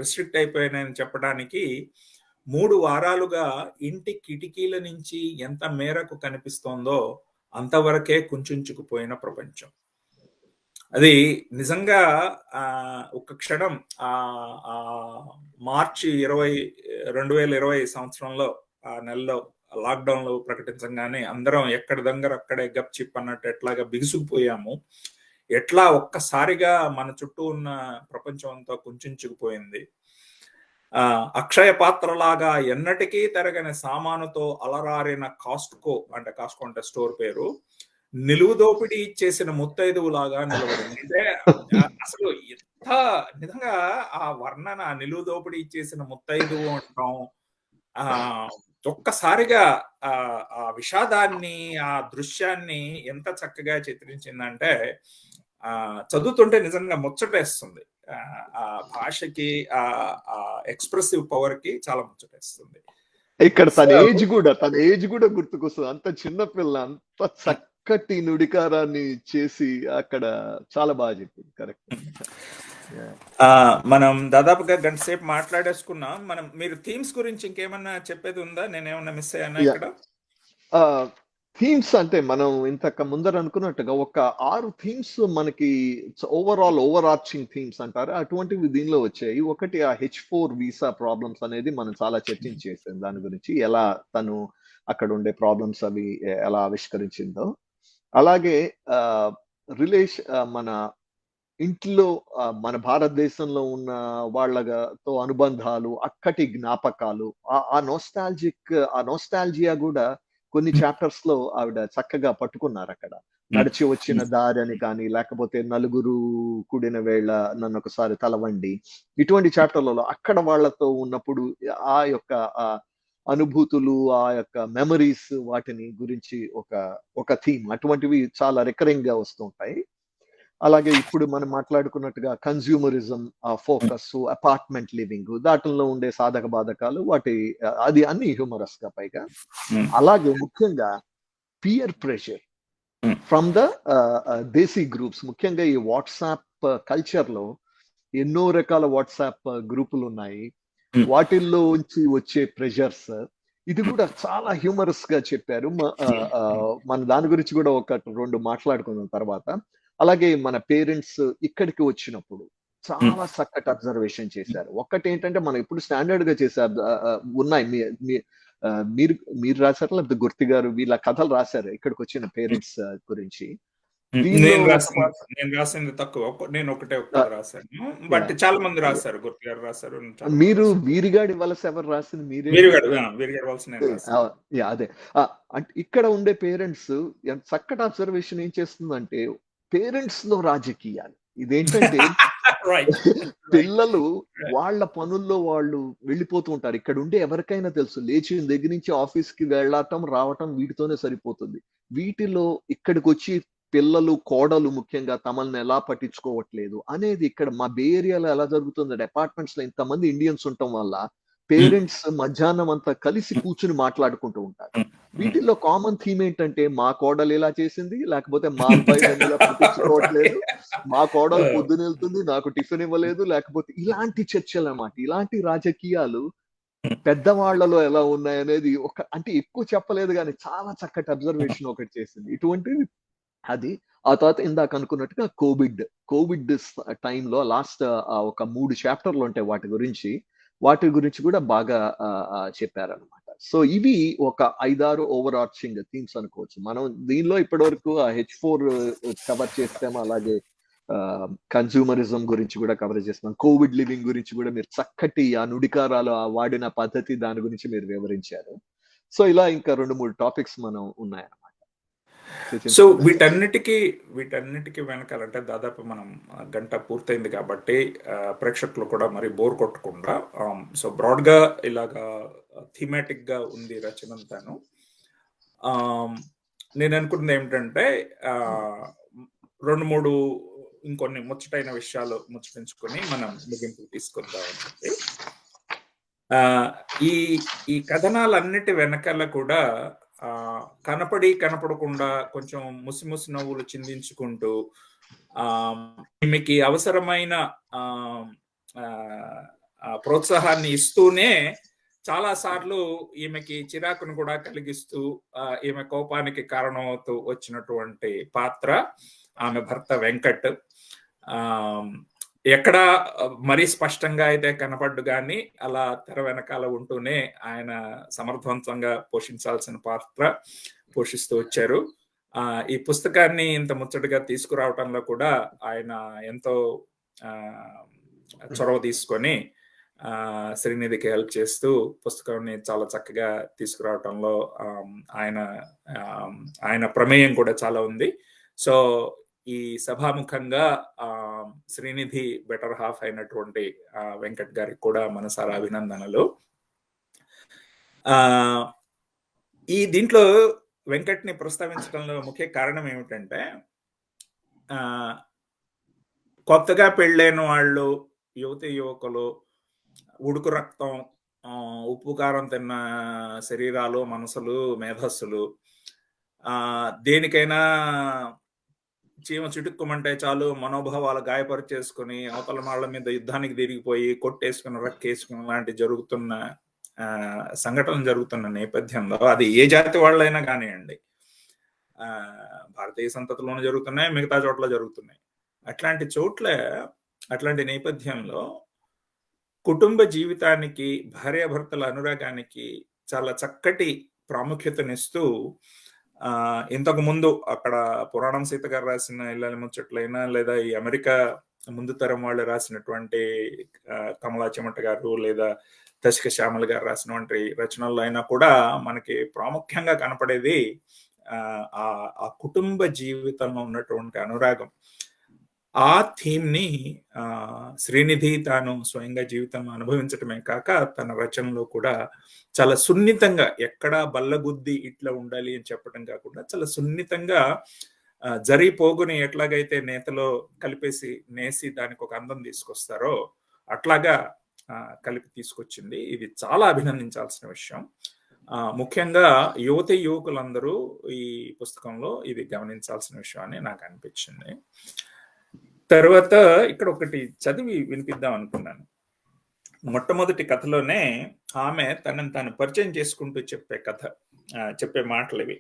Speaker 1: రిస్ట్రిక్ట్ అయిపోయినాయని చెప్పడానికి 3 వారాలుగా ఇంటి కిటికీల నుంచి ఎంత మేరకు కనిపిస్తోందో అంతవరకే కుంచుకుపోయిన ప్రపంచం. అది నిజంగా ఒక క్షణం మార్చి 2020 సంవత్సరంలో ఆ నెలలో లాక్డౌన్ లో ప్రకటించగానే అందరం ఎక్కడ దగ్గర అక్కడే గప్ చిప్ అన్నట్టు ఎట్లాగా బిగుసుకుపోయాము, ఎట్లా ఒక్కసారిగా మన చుట్టూ ఉన్న ప్రపంచం అంతా కుంచుకుపోయింది. అక్షయ పాత్రలాగా ఎన్నటికీ తరగని సామానుతో అలరారిన కాస్ట్కో అంటే స్టోర్ పేరు, నిలువు దోపిడీ చేసిన ముత్తైదువులాగా నిలబడింది. అంటే అసలు ఎంత నిజంగా ఆ వర్ణన, నిలువు దోపిడీ చేసిన ముత్తైదువు అంటాం, ఒక్కసారిగా ఆ విషాదాన్ని, ఆ దృశ్యాన్ని ఎంత చక్కగా చిత్రించిందంటే చదువుతుంటే నిజంగా ముచ్చటేస్తుంది. ఆ భాషకి, ఆ ఎక్స్ప్రెసివ్ పవర్ కి చాలా ముచ్చటేస్తుంది.
Speaker 2: ఇక్కడ తన ఏజ్ కూడా గుర్తుకొస్తుంది. అంత చిన్న పిల్ల, అంత చక్కటి నుడికారాన్ని చేసి అక్కడ చాలా బాగా చెప్పింది. కరెక్ట్.
Speaker 1: మనం దాదాపుగా గంట సేపు మాట్లాడేసుకున్నాం. మీరు థీమ్స్ గురించి ఇంకేమన్నా చెప్పేది ఉందా? నేనేమన్నా మిస్ అయ్యానా ఇక్కడ?
Speaker 2: థీమ్స్ అంటే మనం ఇంతకు ముందర అనుకున్నట్టుగా ఒక 6 థీమ్స్ మనకి ఓవర్ ఆర్చింగ్ థీమ్స్ అంటారు, అటువంటివి దీనిలో వచ్చాయి. ఒకటి ఆ H4 వీసా ప్రాబ్లమ్స్ అనేది మనం చాలా చర్చించేసాం. దాని గురించి ఎలా తను అక్కడ ఉండే ప్రాబ్లమ్స్ అవి ఎలా ఆవిష్కరించిందో. అలాగే మన ఇంట్లో మన భారతదేశంలో ఉన్న వాళ్ళతో అనుబంధాలు, అక్కటి జ్ఞాపకాలు, ఆ నోస్టాల్జియా కూడా కొన్ని చాప్టర్స్ లో ఆవిడ చక్కగా పట్టుకున్నారు అక్కడ. నడిచి వచ్చిన దారి అని కానీ, లేకపోతే నలుగురు కూడిన వేళ నన్ను ఒకసారి తలవండి, ఇటువంటి చాప్టర్లలో అక్కడ వాళ్ళతో ఉన్నప్పుడు ఆ యొక్క అనుభూతులు, ఆ యొక్క మెమరీస్, వాటిని గురించి ఒక థీమ్ అటువంటివి చాలా రికరింగ్ గా వస్తుంటాయి. అలాగే ఇప్పుడు మనం మాట్లాడుకున్నట్టుగా కన్స్యూమరిజం, ఫోకస్, అపార్ట్మెంట్ లివింగ్, దాటిల్లో ఉండే సాధక బాధకాలు, అది అన్ని హ్యూమరస్ గా పైగా. అలాగే ముఖ్యంగా peer pressure from the desi groups, ముఖ్యంగా ఈ వాట్సాప్ కల్చర్ లో ఎన్నో రకాల వాట్సాప్ గ్రూపులు ఉన్నాయి. వాటిల్లో నుంచి వచ్చే ప్రెషర్స్, ఇది కూడా చాలా హ్యూమరస్ గా చెప్పారు. మన దాని గురించి కూడా ఒక 2 మాట్లాడుకుందాం తర్వాత. అలాగే మన పేరెంట్స్ ఇక్కడికి వచ్చినప్పుడు చాలా చక్కటి అబ్జర్వేషన్ చేశారు. ఒక్కటి ఏంటంటే మనం ఇప్పుడు స్టాండర్డ్ గా చేశారు, ఉన్నాయి. మీరు రాశారు, లేకపోతే గుర్తి గారు వీళ్ళ కథలు రాశారు ఇక్కడికి వచ్చిన పేరెంట్స్ గురించి.
Speaker 1: నేను రాసింది తక్కువ, నేను ఒకటే రాశాను, బట్ చాలా మంది రాశారు. గుర్తి గారు రాశారు.
Speaker 2: మీరు వీరిగాడి వలస ఎవరు రాసింది? మీరే. అదే అంటే ఇక్కడ ఉండే పేరెంట్స్ చక్కటి అబ్జర్వేషన్ ఏం చేస్తుందంటే, పేరెంట్స్ లో రాజకీయాలు. ఇదేంటంటే పిల్లలు వాళ్ళ పనుల్లో వాళ్ళు వెళ్ళిపోతూ ఉంటారు. ఇక్కడ ఉండే ఎవరికైనా తెలుసు, లేచిన దగ్గర నుంచి ఆఫీస్ కి వెళ్ళటం రావటం వీటితోనే సరిపోతుంది. వీటిలో ఇక్కడికి వచ్చి పిల్లలు, కోడలు ముఖ్యంగా తమల్ని ఎలా పట్టించుకోవట్లేదు అనేది ఇక్కడ మా బే ఏరియాలో ఎలా జరుగుతుంది. అపార్ట్మెంట్స్ లో ఇంతమంది ఇండియన్స్ ఉండటం వల్ల పేరెంట్స్ మధ్యాహ్నం అంతా కలిసి కూర్చుని మాట్లాడుకుంటూ ఉంటారు. వీటిల్లో కామన్ థీమ్ ఏంటంటే, మా కోడలు ఇలా చేసింది, లేకపోతే మా అబ్బాయి ఇలా పట్టించుకోవట్లేదు, మా కోడలు పొద్దున వెళ్తుంది నాకు టిఫిన్ ఇవ్వలేదు, లేకపోతే ఇలాంటి చర్చలు అన్నమాట. ఇలాంటి రాజకీయాలు పెద్దవాళ్లలో ఎలా ఉన్నాయనేది అంటే ఎక్కువ చెప్పలేదు కానీ చాలా చక్కటి అబ్జర్వేషన్ ఒకటి చేసింది. ఇటువంటిది అది. ఆ తర్వాత ఇందాక అనుకున్నట్టుగా కోవిడ్ టైంలో లాస్ట్ ఒక 3 చాప్టర్లు ఉంటాయి వాటి గురించి కూడా బాగా చెప్పారనమాట. సో ఇవి ఒక 5-6 ఓవర్ ఆర్చింగ్ థీమ్స్ అనుకోవచ్చు. మనం దీనిలో ఇప్పటి వరకు H4 కవర్ చేస్తాము, అలాగే కన్స్యూమరిజం గురించి కూడా కవర్ చేస్తున్నాం. కోవిడ్ లివింగ్ గురించి కూడా మీరు చక్కటి ఆ నుడికారాలు, ఆ వాడిన పద్ధతి, దాని గురించి మీరు వివరించారు. సో ఇలా ఇంకా 2-3 టాపిక్స్ మనం ఉన్నాయన్నమాట.
Speaker 1: సో వీటన్నిటికీ వెనకాలంటే దాదాపు మనం గంట పూర్తయింది కాబట్టి ప్రేక్షకులు కూడా మరి బోర్ కొట్టకుండా, సో బ్రాడ్ గా ఇలాగా థీమాటిక్ గా ఉంది రచన అంతాను. నేను అనుకున్నది ఏమిటంటే 2-3 ఇంకొన్ని ముచ్చటైన విషయాలు ముచ్చటించుకొని మనం ముగింపు తీసుకుందాం అని చెప్పి. ఈ కథనాలన్నిటి వెనకాల కూడా కనపడకుండా కొంచెం ముసి నవ్వులు చిందించుకుంటూ ఈమెకి అవసరమైన ప్రోత్సాహాన్ని ఇస్తూనే చాలా సార్లు ఈమెకి చిరాకును కూడా కలిగిస్తూ ఈమె కోపానికి కారణమవుతూ వచ్చినటువంటి పాత్ర ఆమె భర్త వెంకట్. ఎక్కడ మరీ స్పష్టంగా అయితే కనపడ్డు కానీ అలా తెర వెనకాల ఉంటూనే ఆయన సమర్థవంతంగా పోషించాల్సిన పాత్ర పోషిస్తూ వచ్చారు. ఈ పుస్తకాన్ని ఇంత ముచ్చటగా తీసుకురావటంలో కూడా ఆయన ఎంతో చొరవ తీసుకొని శ్రీనిధికి హెల్ప్ చేస్తూ పుస్తకాన్ని చాలా చక్కగా తీసుకురావటంలో ఆయన ప్రమేయం కూడా చాలా ఉంది. సో ఈ సభాముఖంగా శ్రీనిధి బెటర్ హాఫ్ అయినటువంటి వెంకట్ గారికి కూడా మనసారా అభినందనలు. ఈ దీంట్లో వెంకట్ని ప్రస్తావించడంలో ముఖ్య కారణం ఏమిటంటే, కొత్తగా పెళ్ళైన వాళ్ళు, యువకులు, ఉడుకు రక్తం, ఉప్పు కారం తిన్న శరీరాలు, మనసులు, మేధస్సులు, దేనికైనా చీమ చిటుక్కుమంటే చాలు మనోభావాలు గాయపరిచేసుకుని అవతల వాళ్ళ మీద యుద్ధానికి తిరిగిపోయి కొట్టేసుకుని రక్కేసుకుని లాంటి జరుగుతున్న సంఘటనలు జరుగుతున్న నేపథ్యంలో, అది ఏ జాతి వాళ్ళైనా కానివ్వండి, భారతీయ సంతతిలోనూ జరుగుతున్నాయి, మిగతా చోట్ల జరుగుతున్నాయి. అట్లాంటి నేపథ్యంలో కుటుంబ జీవితానికి, భార్యాభర్తల అనురాగానికి చాలా చక్కటి ప్రాముఖ్యతనిస్తూ, ఇంతకు ముందు అక్కడ పురాణం సీత గారు రాసిన ఇళ్ళని ముచ్చట్లైనా, లేదా ఈ అమెరికా ముందు తరం వాళ్ళు రాసినటువంటి కమలా చెమట గారు, లేదా దశక శ్యామల గారు రాసినటువంటి రచనల్లో అయినా కూడా మనకి ప్రాముఖ్యంగా కనపడేది ఆ కుటుంబ జీవితంలో ఉన్నటువంటి అనురాగం. ఆ థీమ్ ని శ్రీనిధి తాను స్వయంగా జీవితంలో అనుభవించటమే కాక తన రచనలో కూడా చాలా సున్నితంగా, ఎక్కడా బల్లగుద్ది ఇట్లా ఉండాలి అని చెప్పడం కాకుండా చాలా సున్నితంగా పోగుని ఎట్లాగైతే నేతలో కలిపేసి నేసి దానికి ఒక అందం తీసుకొస్తారో అట్లాగా కలిపి తీసుకొచ్చింది. ఇది చాలా అభినందించాల్సిన విషయం. ముఖ్యంగా యువకులందరూ ఈ పుస్తకంలో ఇది గమనించాల్సిన విషయం అని నాకు అనిపించింది. తర్వాత ఇక్కడ ఒకటి చదివి వినిపిద్దాం అనుకున్నాను. మొట్టమొదటి కథలోనే ఆమె తనని తాను పరిచయం చేసుకుంటూ చెప్పే మాటలు ఇవి.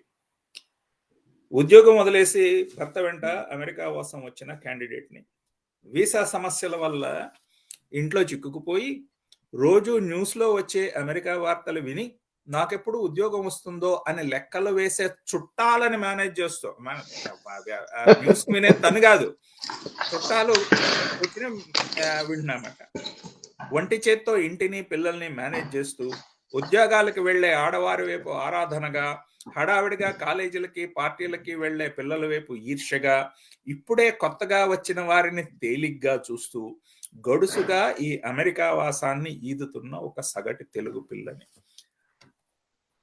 Speaker 1: ఉద్యోగం వదిలేసి భర్త వెంట అమెరికా వాసం వచ్చిన క్యాండిడేట్ ని, వీసా సమస్యల వల్ల ఇంట్లో చిక్కుకుపోయి రోజు న్యూస్ లో వచ్చే అమెరికా వార్తలు విని నాకెప్పుడు ఉద్యోగం వస్తుందో అని లెక్కలు వేసే చుట్టాలని మేనేజ్ చేస్తూ, న్యూస్ వినే తను కాదు, చుట్టాలు వచ్చిన వింటున్నామట. ఒంటి చేత్తో ఇంటిని పిల్లల్ని మేనేజ్ చేస్తూ ఉద్యోగాలకు వెళ్లే ఆడవారి వైపు ఆరాధనగా, హడావిడిగా కాలేజీలకి పార్టీలకి వెళ్లే పిల్లల వైపు ఈర్ష్యగా, ఇప్పుడే కొత్తగా వచ్చిన వారిని తేలిగ్గా చూస్తూ గడుసుగా ఈ అమెరికా వాసాన్ని ఈదుతున్న ఒక సగటు తెలుగు పిల్లని.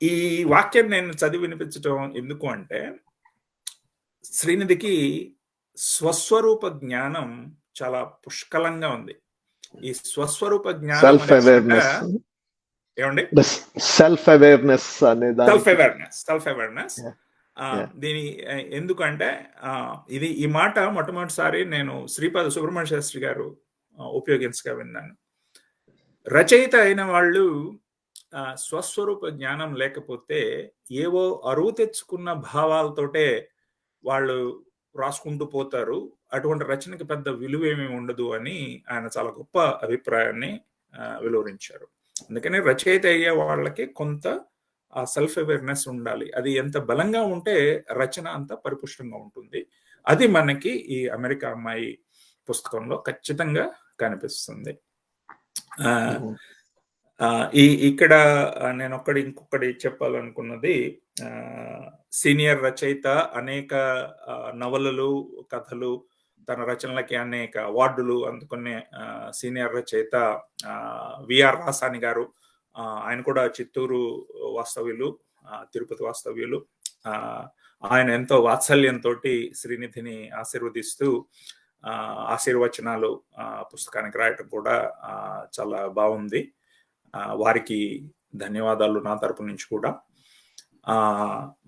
Speaker 1: ఈ వాక్యం నేను చదివి వినిపించడం ఎందుకు అంటే, శ్రీనిధికి స్వస్వరూప జ్ఞానం చాలా పుష్కలంగా ఉంది. ఈ స్వస్వరూప జ్ఞానం ఏమండి,
Speaker 2: సెల్ఫ్ అవేర్నెస్
Speaker 1: దీని ఎందుకంటే ఈ మాట మొట్టమొదటిసారి నేను శ్రీపాద సుబ్రహ్మణ్య శాస్త్రి గారు ఉపయోగించగా విన్నాను. రచయిత అయిన వాళ్ళు స్వస్వరూప జ్ఞానం లేకపోతే ఏవో అరువు తెచ్చుకున్న భావాలతోటే వాళ్ళు రాసుకుంటూ పోతారు, అటువంటి రచనకి పెద్ద విలువేమీ ఉండదు అని ఆయన చాలా గొప్ప అభిప్రాయాన్ని వెలువరించారు. అందుకని రచయిత అయ్యే వాళ్ళకి కొంత ఆ సెల్ఫ్ అవేర్నెస్ ఉండాలి. అది ఎంత బలంగా ఉంటే రచన అంత పరిపుష్టంగా ఉంటుంది. అది మనకి ఈ అమెరికా అమ్మాయి పుస్తకంలో ఖచ్చితంగా కనిపిస్తుంది. ఇక్కడ నేను ఇంకొకటి చెప్పాలనుకున్నది, సీనియర్ రచయిత, అనేక నవలలు, కథలు, తన రచనలకి అనేక అవార్డులు అందుకునే సీనియర్ రచయిత విఆర్ రాసాని గారు. ఆయన కూడా చిత్తూరు వాస్తవ్యులు, తిరుపతి వాస్తవ్యులు. ఆయన ఎంతో వాత్సల్యంతో శ్రీనిధిని ఆశీర్వదిస్తూ ఆశీర్వచనాలు పుస్తకానికి రాయటం కూడా చాలా బాగుంది. వారికి ధన్యవాదాలు నా తరపు నుంచి కూడా.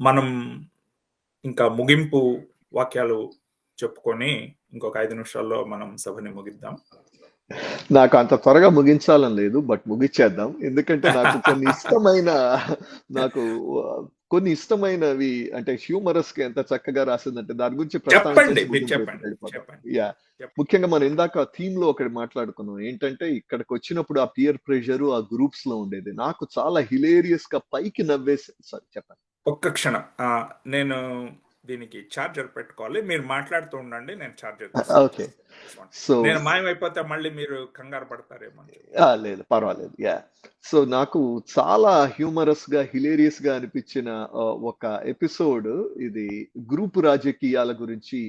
Speaker 1: మనం ఇంకా ముగింపు వాక్యాలు చెప్పుకొని ఇంకొక 5 నిమిషాల్లో మనం సభని ముగిద్దాం.
Speaker 2: నాకు అంత త్వరగా ముగించాలని లేదు, బట్ ముగించేద్దాం. ఎందుకంటే నాకు కొన్ని ఇష్టమైనవి అంటే హ్యూమరస్ కి ఎంత చక్కగా రాసిందంటే దాని గురించి ముఖ్యంగా మనం ఇందాక థీమ్ లో ఒకటి మాట్లాడుకున్నాం. ఏంటంటే ఇక్కడికి వచ్చినప్పుడు ఆ పియర్ ప్రెషర్ ఆ గ్రూప్స్ లో ఉండేది నాకు చాలా హిలేరియస్ గా పైకి నవ్వేసి. సారీ, చెప్పండి.
Speaker 1: ఒక్క క్షణం, నేను దీనికి చార్జర్ పెట్టుకోవాలి, మీరు మాట్లాడుతూ ఉండండి, నేను చార్జర్.
Speaker 2: ఓకే, సో
Speaker 1: నేను మాయమైపోతే మళ్ళీ మీరు కంగారు పడతారేమో.
Speaker 2: లేదు, పర్వాలేదు. సో నాకు చాలా హ్యూమరస్ గా హిలేరియస్ గా అనిపించిన ఒక ఎపిసోడ్ ఇది. గ్రూప్ రాజకీయాల గురించి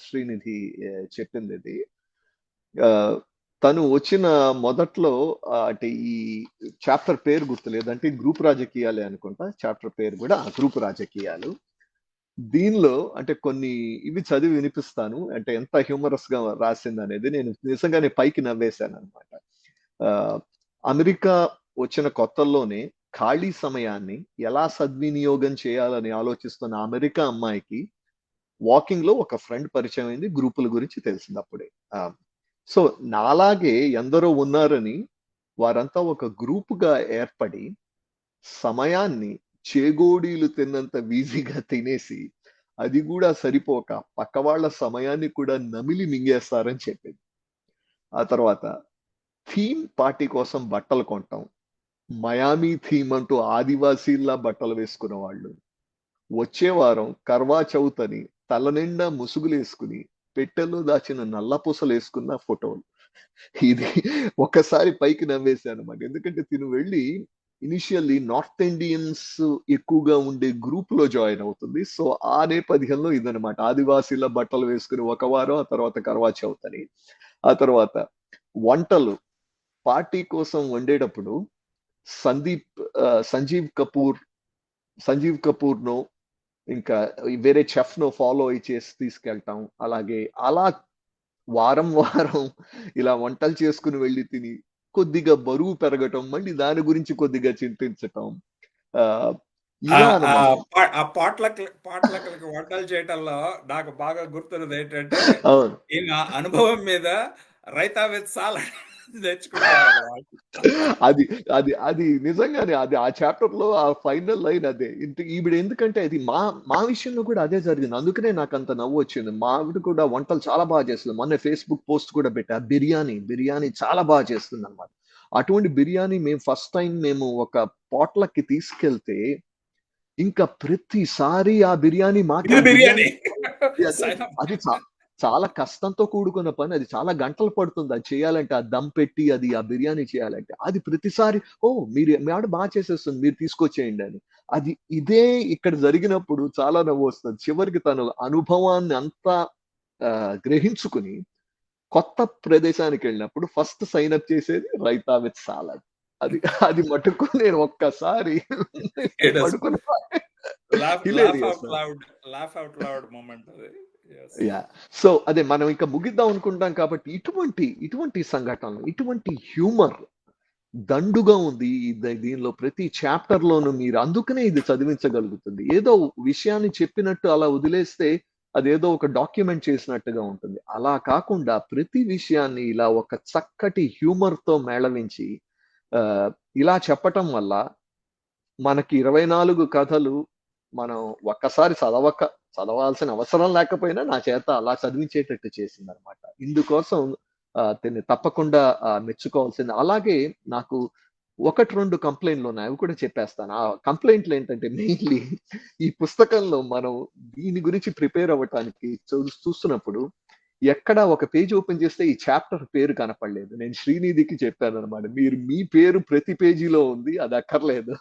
Speaker 2: శ్రీనిధి చెప్పింది. ఇది తను వచ్చిన మొదట్లో అంటే ఈ చాప్టర్ పేరు గుర్తులేదు, అంటే గ్రూప్ రాజకీయాలే అనుకుంటా. చాప్టర్ పేరు కూడా గ్రూప్ రాజకీయాలు. దీనిలో అంటే కొన్ని ఇవి చదివి వినిపిస్తాను, అంటే ఎంత హ్యూమరస్ గా రాసింది అనేది. నేను నిజంగానే పైకి నవ్వేశాను అనమాట. అమెరికా వచ్చిన కొత్తల్లోనే ఖాళీ సమయాన్ని ఎలా సద్వినియోగం చేయాలని ఆలోచిస్తున్న అమెరికా అమ్మాయికి వాకింగ్ లో ఒక ఫ్రెండ్ పరిచయం అయింది. గ్రూపుల గురించి తెలిసింది అప్పుడే. సో నాలాగే ఎందరో ఉన్నారని వారంతా ఒక గ్రూప్ గా ఏర్పడి సమయాన్ని చేగోడీలు తిన్నంత ఈజీగా తినేసి, అది కూడా సరిపోక పక్క వాళ్ళ సమయాన్ని కూడా నమిలి మింగేస్తారని చెప్పింది. ఆ తర్వాత థీమ్ పార్టీ కోసం బట్టలు కొంటాం, మయామీ థీమ్ అంటూ ఆదివాసీల్లా బట్టలు వేసుకున్న వాళ్ళు వచ్చే వారం కర్వా చౌత్ అని తల నిండా ముసుగులు వేసుకుని పెట్టెల్లో దాచిన నల్ల పూసలు వేసుకున్న ఫోటోలు. ఇది ఒక్కసారి పైకి నవ్వేశాను అనమాట. ఎందుకంటే తిను వెళ్ళి ఇనిషియల్లీ నార్త్ ఇండియన్స్ ఎక్కువగా ఉండే గ్రూప్ లో జాయిన్ అవుతుంది. సో ఆ నేపథ్యంలో ఇదనమాట. ఆదివాసీల బట్టలు వేసుకుని ఒక వారం, ఆ తర్వాత కర్వా చౌత్ అని. ఆ తర్వాత వంటలు పార్టీ కోసం వండేటప్పుడు సంజీవ్ కపూర్ ను ఇంకా వేరే చెఫ్ ను ఫాలో అయి చేసి తీసుకెళ్ళటం. అలాగే అలా వారం వారం ఇలా వంటలు చేసుకుని వెళ్ళి తిని కొద్దిగా బరువు పెరగటం, మళ్ళీ దాని గురించి కొద్దిగా చింతించటం. ఆ ఇలా అనమాట.
Speaker 1: ఆ పాట్లకి వంటలు చేయటంలో నాకు బాగా గుర్తున్నది ఏంటంటే,
Speaker 2: అవును.
Speaker 1: ఈయన అనుభవం మీద రైతా విత్ సాలడ్ తెచ్చుకుంటారు.
Speaker 2: అది అది అది నిజంగానే అది ఆ చాప్టర్ లో ఆ ఫైనల్ లైన్ అదే. ఈవిడ ఎందుకంటే అది మా మా విషయంలో కూడా అదే జరిగింది. అందుకనే నాకు అంత నవ్వు వచ్చింది. మా ఆవిడ కూడా వంటలు చాలా బాగా చేస్తుంది. మొన్న ఫేస్బుక్ పోస్ట్ కూడా పెట్టా. బిర్యానీ చాలా బాగా చేస్తుంది అనమాట. అటువంటి బిర్యానీ ఫస్ట్ టైం మేము ఒక పాట్లకి తీసుకెళ్తే ఇంకా ప్రతిసారి ఆ బిర్యానీ మాకు
Speaker 1: ఇది
Speaker 2: ఆ బిర్యానీ
Speaker 1: బిర్యానీ.
Speaker 2: అది అది చాలా కష్టంతో కూడుకున్న పని. అది చాలా గంటలు పడుతుంది. అది చేయాలంటే, ఆ దమ్ పెట్టి అది ఆ బిర్యానీ చేయాలంటే. అది ప్రతిసారి మీ ఆవిడ చేసేస్తుంది. మీరు తీసుకొచ్చేయండి అని. ఇదే ఇక్కడ జరిగినప్పుడు చాలా నవ్వొస్తది. చివరికి తను అనుభవాన్ని అంతా గ్రహించుకుని కొత్త ప్రదేశానికెళ్ళినప్పుడు ఫస్ట్ సైన్ అప్ చేసేది రైతా విత్ సాలడ్. అది అది మటుకు నేను ఒక్కసారి
Speaker 1: It is
Speaker 2: పడుకున్న
Speaker 1: laugh
Speaker 2: hilarious.
Speaker 1: out loud, laugh out loud moment అది. Yes.
Speaker 2: యాహ్! సో అదే మనం ఇంకా ముగిద్దాం అనుకుంటాం కాబట్టి ఇటువంటి సంఘటనలు, ఇటువంటి హ్యూమర్ దండుగా ఉంది. దీనిలో ప్రతి చాప్టర్‌లోనూ మీరు అందుకనే ఇది చదివించగలుగుతుంది. ఏదో విషయాన్ని చెప్పినట్టు అలా వదిలేస్తే అదేదో ఒక డాక్యుమెంట్ చేసినట్టుగా ఉంటుంది. అలా కాకుండా ప్రతి విషయాన్ని ఇలా ఒక చక్కటి హ్యూమర్‌తో మేళవించి ఆహ్, ఇలా చెప్పటం వల్ల మనకి 24 కథలు మనం ఒక్కసారి చదవాల్సిన అవసరం లేకపోయినా నా చేత అలా చదివించేటట్టు చేసిందనమాట. ఇందుకోసం దీన్ని తప్పకుండా మెచ్చుకోవాల్సింది. అలాగే నాకు 1, 2 కంప్లెయింట్లున్నాయి. అవి కూడా చెప్పేస్తాను. ఆ కంప్లెయింట్లేంటంటే మెయిన్‌లీ ఈ పుస్తకంలో మనం దీని గురించి ప్రిపేర్ అవ్వటానికి చూస్తున్నప్పుడు ఎక్కడ ఒక పేజ్ ఓపెన్ చేస్తే ఈ చాప్టర్ పేరు కనపడలేదు. నేను శ్రీనిధికి చెప్పాననమాట. మీ పేరు ప్రతి పేజీలో ఉంది. అది అక్కర్లేదు.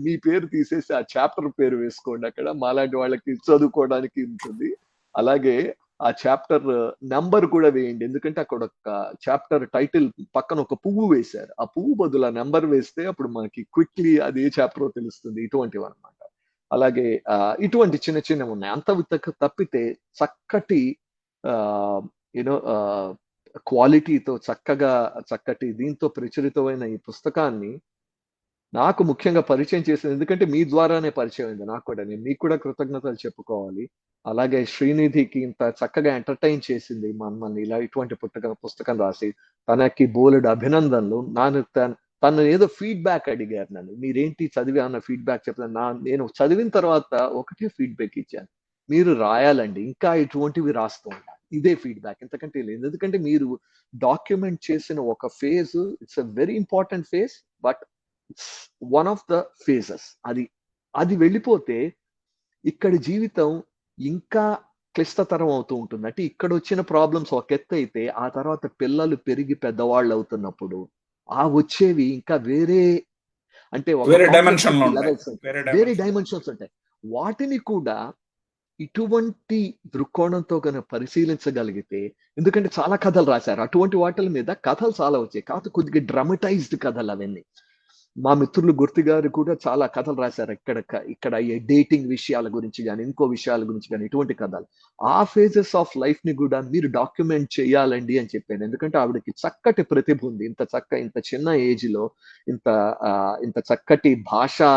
Speaker 2: మీ పేరు తీసేసి ఆ చాప్టర్ పేరు వేసుకోండి అక్కడ. మాలాంటి వాళ్ళకి చదువుకోవడానికి ఉంటుంది. అలాగే ఆ చాప్టర్ నంబర్ కూడా వేయండి. ఎందుకంటే అక్కడ ఒక చాప్టర్ టైటిల్ పక్కన ఒక పువ్వు వేశారు. ఆ పువ్వు బదులు ఆ నంబర్ వేస్తే అప్పుడు మనకి క్విక్‌లీ అది ఏ చాప్టరో తెలుస్తుంది. ఇటువంటివన్నమాట. అలాగే ఇటువంటి చిన్న చిన్నవున్నాయి. అంత తప్పితే చక్కటి ఆహ్, యూ నో క్వాలిటీతో చక్కటి దీంతో ప్రచురితమైన ఈ పుస్తకాన్ని నాకు ముఖ్యంగా పరిచయం చేసింది. ఎందుకంటే మీ ద్వారానే పరిచయం అయింది నాకు కూడా. నేను మీకు కూడా కృతజ్ఞతలు చెప్పుకోవాలి. అలాగే శ్రీనిధికి ఇంత చక్కగా ఎంటర్‌టైన్ చేసింది మమ్మల్ని ఇలా ఇటువంటి పుస్తకం రాసి. తనకి బోలెడు అభినందనలు. తను ఏదో ఫీడ్‌బ్యాక్ అడిగారు నన్ను. మీరేంటి చదివి ఏమన్నా ఫీడ్‌బ్యాక్ చెప్పండి. నేను చదివిన తర్వాత ఒకటే ఫీడ్‌బ్యాక్ ఇచ్చాను. మీరు రాయాలండి. ఇంకా ఇటువంటివి రాస్తూ ఉండాలి. ఇదే ఫీడ్‌బ్యాక్. ఇంతకంటే లేదు. ఎందుకంటే మీరు డాక్యుమెంట్ చేసిన ఒక phase it's a very important phase. But it's one of the phases. అది వెళ్ళిపోతే ఇక్కడి జీవితం ఇంకా క్లిష్టతరం అవుతూ ఉంటుంది. అంటే ఇక్కడొచ్చిన ప్రాబ్లమ్స్ ఒక ఎత్తయితే, ఆ తర్వాత పిల్లలు పెరిగి పెద్దవాళ్ళవుతున్నప్పుడు, వచ్చేవి ఇంకా వేరే అంటే ఒక
Speaker 1: వేరే డైమెన్షన్‌లో
Speaker 2: కాంప్లెక్సిటీ
Speaker 1: ఉంటాయి.
Speaker 2: లెవెల్స్ ఉంటాయి.
Speaker 1: వేరే
Speaker 2: వేరే
Speaker 1: డైమెన్షన్‌లో ఉంటాయి.
Speaker 2: డైమెన్షన్స్ ఉంటాయి. వాటిని కూడా ఇటువంటి దృక్కోణంతో గనక పరిశీలించగలిగితే ఎందుకంటే చాలా కథలు రాశారు. అటువంటి వాటిల మీద కథలు చాలా వచ్చాయి. కాకపోతే కొద్దిగా డ్రామటైజ్డ్ కథలవన్నీ. మా మిత్రులు గుర్తి గారు కూడా చాలా కథలు రాశారు. ఇక్కడ ఈ డేటింగ్ విషయాల గురించి గాని, ఇంకో విషయాల గురించి గాని ఇటువంటి కథలు. ఆ ఫేజెస్ ఆఫ్ లైఫ్‌ని గూడా మీరు డాక్యుమెంట్ చేయాలండి అని చెప్పాను. ఎందుకంటే ఆవిడకి చక్కటి ప్రతిభ ఉంది. ఇంత చిన్న ఏజ్‌లో ఇంత ఇంత చక్కటి భాషా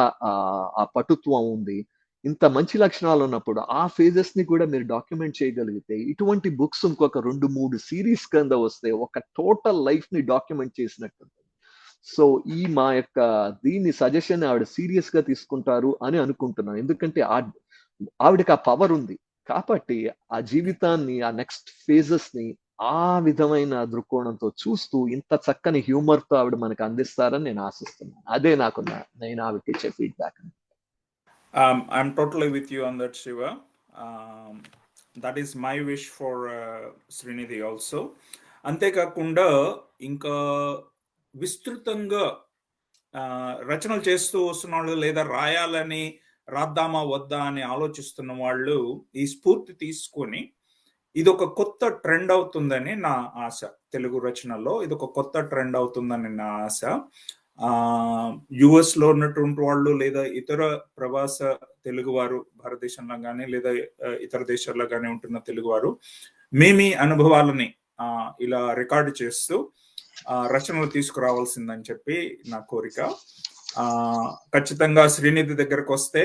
Speaker 2: ఆ పటుత్వం ఉంది. ఇంత మంచి లక్షణాలున్నప్పుడు ఆ ఫేజెస్‌ని కూడా మీరు డాక్యుమెంట్ చేయగలిగితే, ఇటువంటి బుక్స్ ఇంకొక 2, 3 సీరీస్ కింద వస్తే ఒక టోటల్ లైఫ్‌ని డాక్యుమెంట్ చేసినట్టుంటది. సో, మా యొక్క సజెషన్ ఆవిడ సీరియస్‌గా తీసుకుంటారు అని అనుకుంటున్నాను. ఎందుకంటే ఆవిడకి ఆ పవర్ ఉంది. కాబట్టి ఆ జీవితాన్ని, ఆ నెక్స్ట్ ఫేజెస్‌ని ఆ విధమైన దృక్కోణంతో చూస్తూ ఇంత చక్కని హ్యూమర్‌తో ఆవిడ మనకు అందిస్తారని నేను ఆశిస్తున్నాను. అదే నేను ఆవిడకిచ్చే feedback.
Speaker 1: I'm totally with you on that, Shiva. That is my wish for Srinidhi also. అంతేకాకుండా ఇంకా విస్తృతంగా రచనలు చేస్తూ వస్తున్న వాళ్ళు, లేదా రాయాలని, రాద్దామా వద్దా అని ఆలోచిస్తున్న వాళ్ళు ఈ స్ఫూర్తి తీసుకొని ఇదొక కొత్త ట్రెండ్ అవుతుందని నా ఆశ. తెలుగు రచనల్లో ఇదొక కొత్త ట్రెండ్ అవుతుందని నా ఆశ. యుఎస్ లో ఉన్నటువంటి వాళ్ళు, లేదా ఇతర ప్రవాస తెలుగువారు భారతదేశంలో కానీ లేదా ఇతర దేశాల్లో కానీ ఉంటున్న తెలుగువారు మీ అనుభవాలని ఇలా రికార్డు చేస్తూ రచనలు తీసుకురావాల్సిందని చెప్పి నా కోరిక. ఖచ్చితంగా శ్రీనిధి దగ్గరకు వస్తే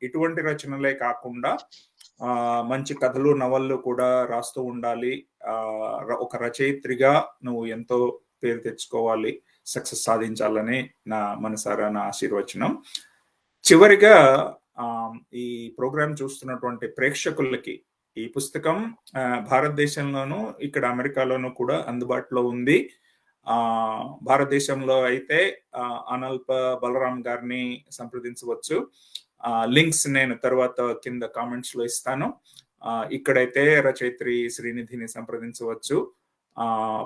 Speaker 1: ఇటువంటి రచనలే కాకుండా మంచి కథలు, నవళ్ళు కూడా రాస్తూ ఉండాలి. ఒక రచయిత్రిగా నువ్వు ఎంతో పేరు తెచ్చుకోవాలి, సక్సెస్ సాధించాలని నా మనసారా నా ఆశీర్వచనం. చివరిగా ఈ ప్రోగ్రాం చూస్తున్నటువంటి ప్రేక్షకులకి ఈ పుస్తకం భారతదేశంలోనూ ఇక్కడ అమెరికాలోనూ కూడా అందుబాటులో ఉంది. భారతదేశంలో అయితే అనల్ప బలరాం గారిని సంప్రదించవచ్చు. లింక్స్ నేను తర్వాత కింద కామెంట్స్ లో ఇస్తాను. ఇక్కడైతే రచయిత్రి శ్రీనిధిని సంప్రదించవచ్చు.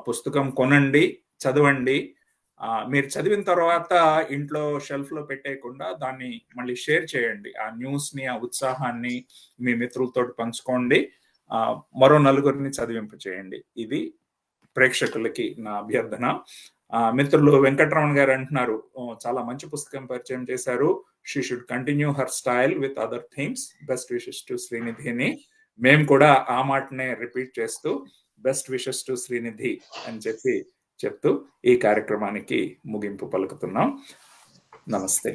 Speaker 1: పుస్తకం కొనండి, చదవండి. మీరు చదివిన తర్వాత ఇంట్లో షెల్ఫ్ లో పెట్టేయకుండా దాన్ని మళ్ళీ షేర్ చేయండి. ఆ న్యూస్ ని, ఆ ఉత్సాహాన్ని మీ మిత్రులతో పంచుకోండి. మరో నలుగురిని చదివింప చేయండి. ఇది ప్రేక్షకులకి నా అభ్యర్థన. మిత్రులు వెంకటరమణ గారు అంటున్నారు, చాలా మంచి పుస్తకం పరిచయం చేశారు. She should continue her style with other themes. Best wishes to Srinidhi అని మేము కూడా ఆ మాటనే రిపీట్ చేస్తూ బెస్ట్ విషెస్ టు శ్రీనిధి అని చెప్తూ ఈ కార్యక్రమానికి ముగింపు పలుకుతున్నాం. నమస్తే.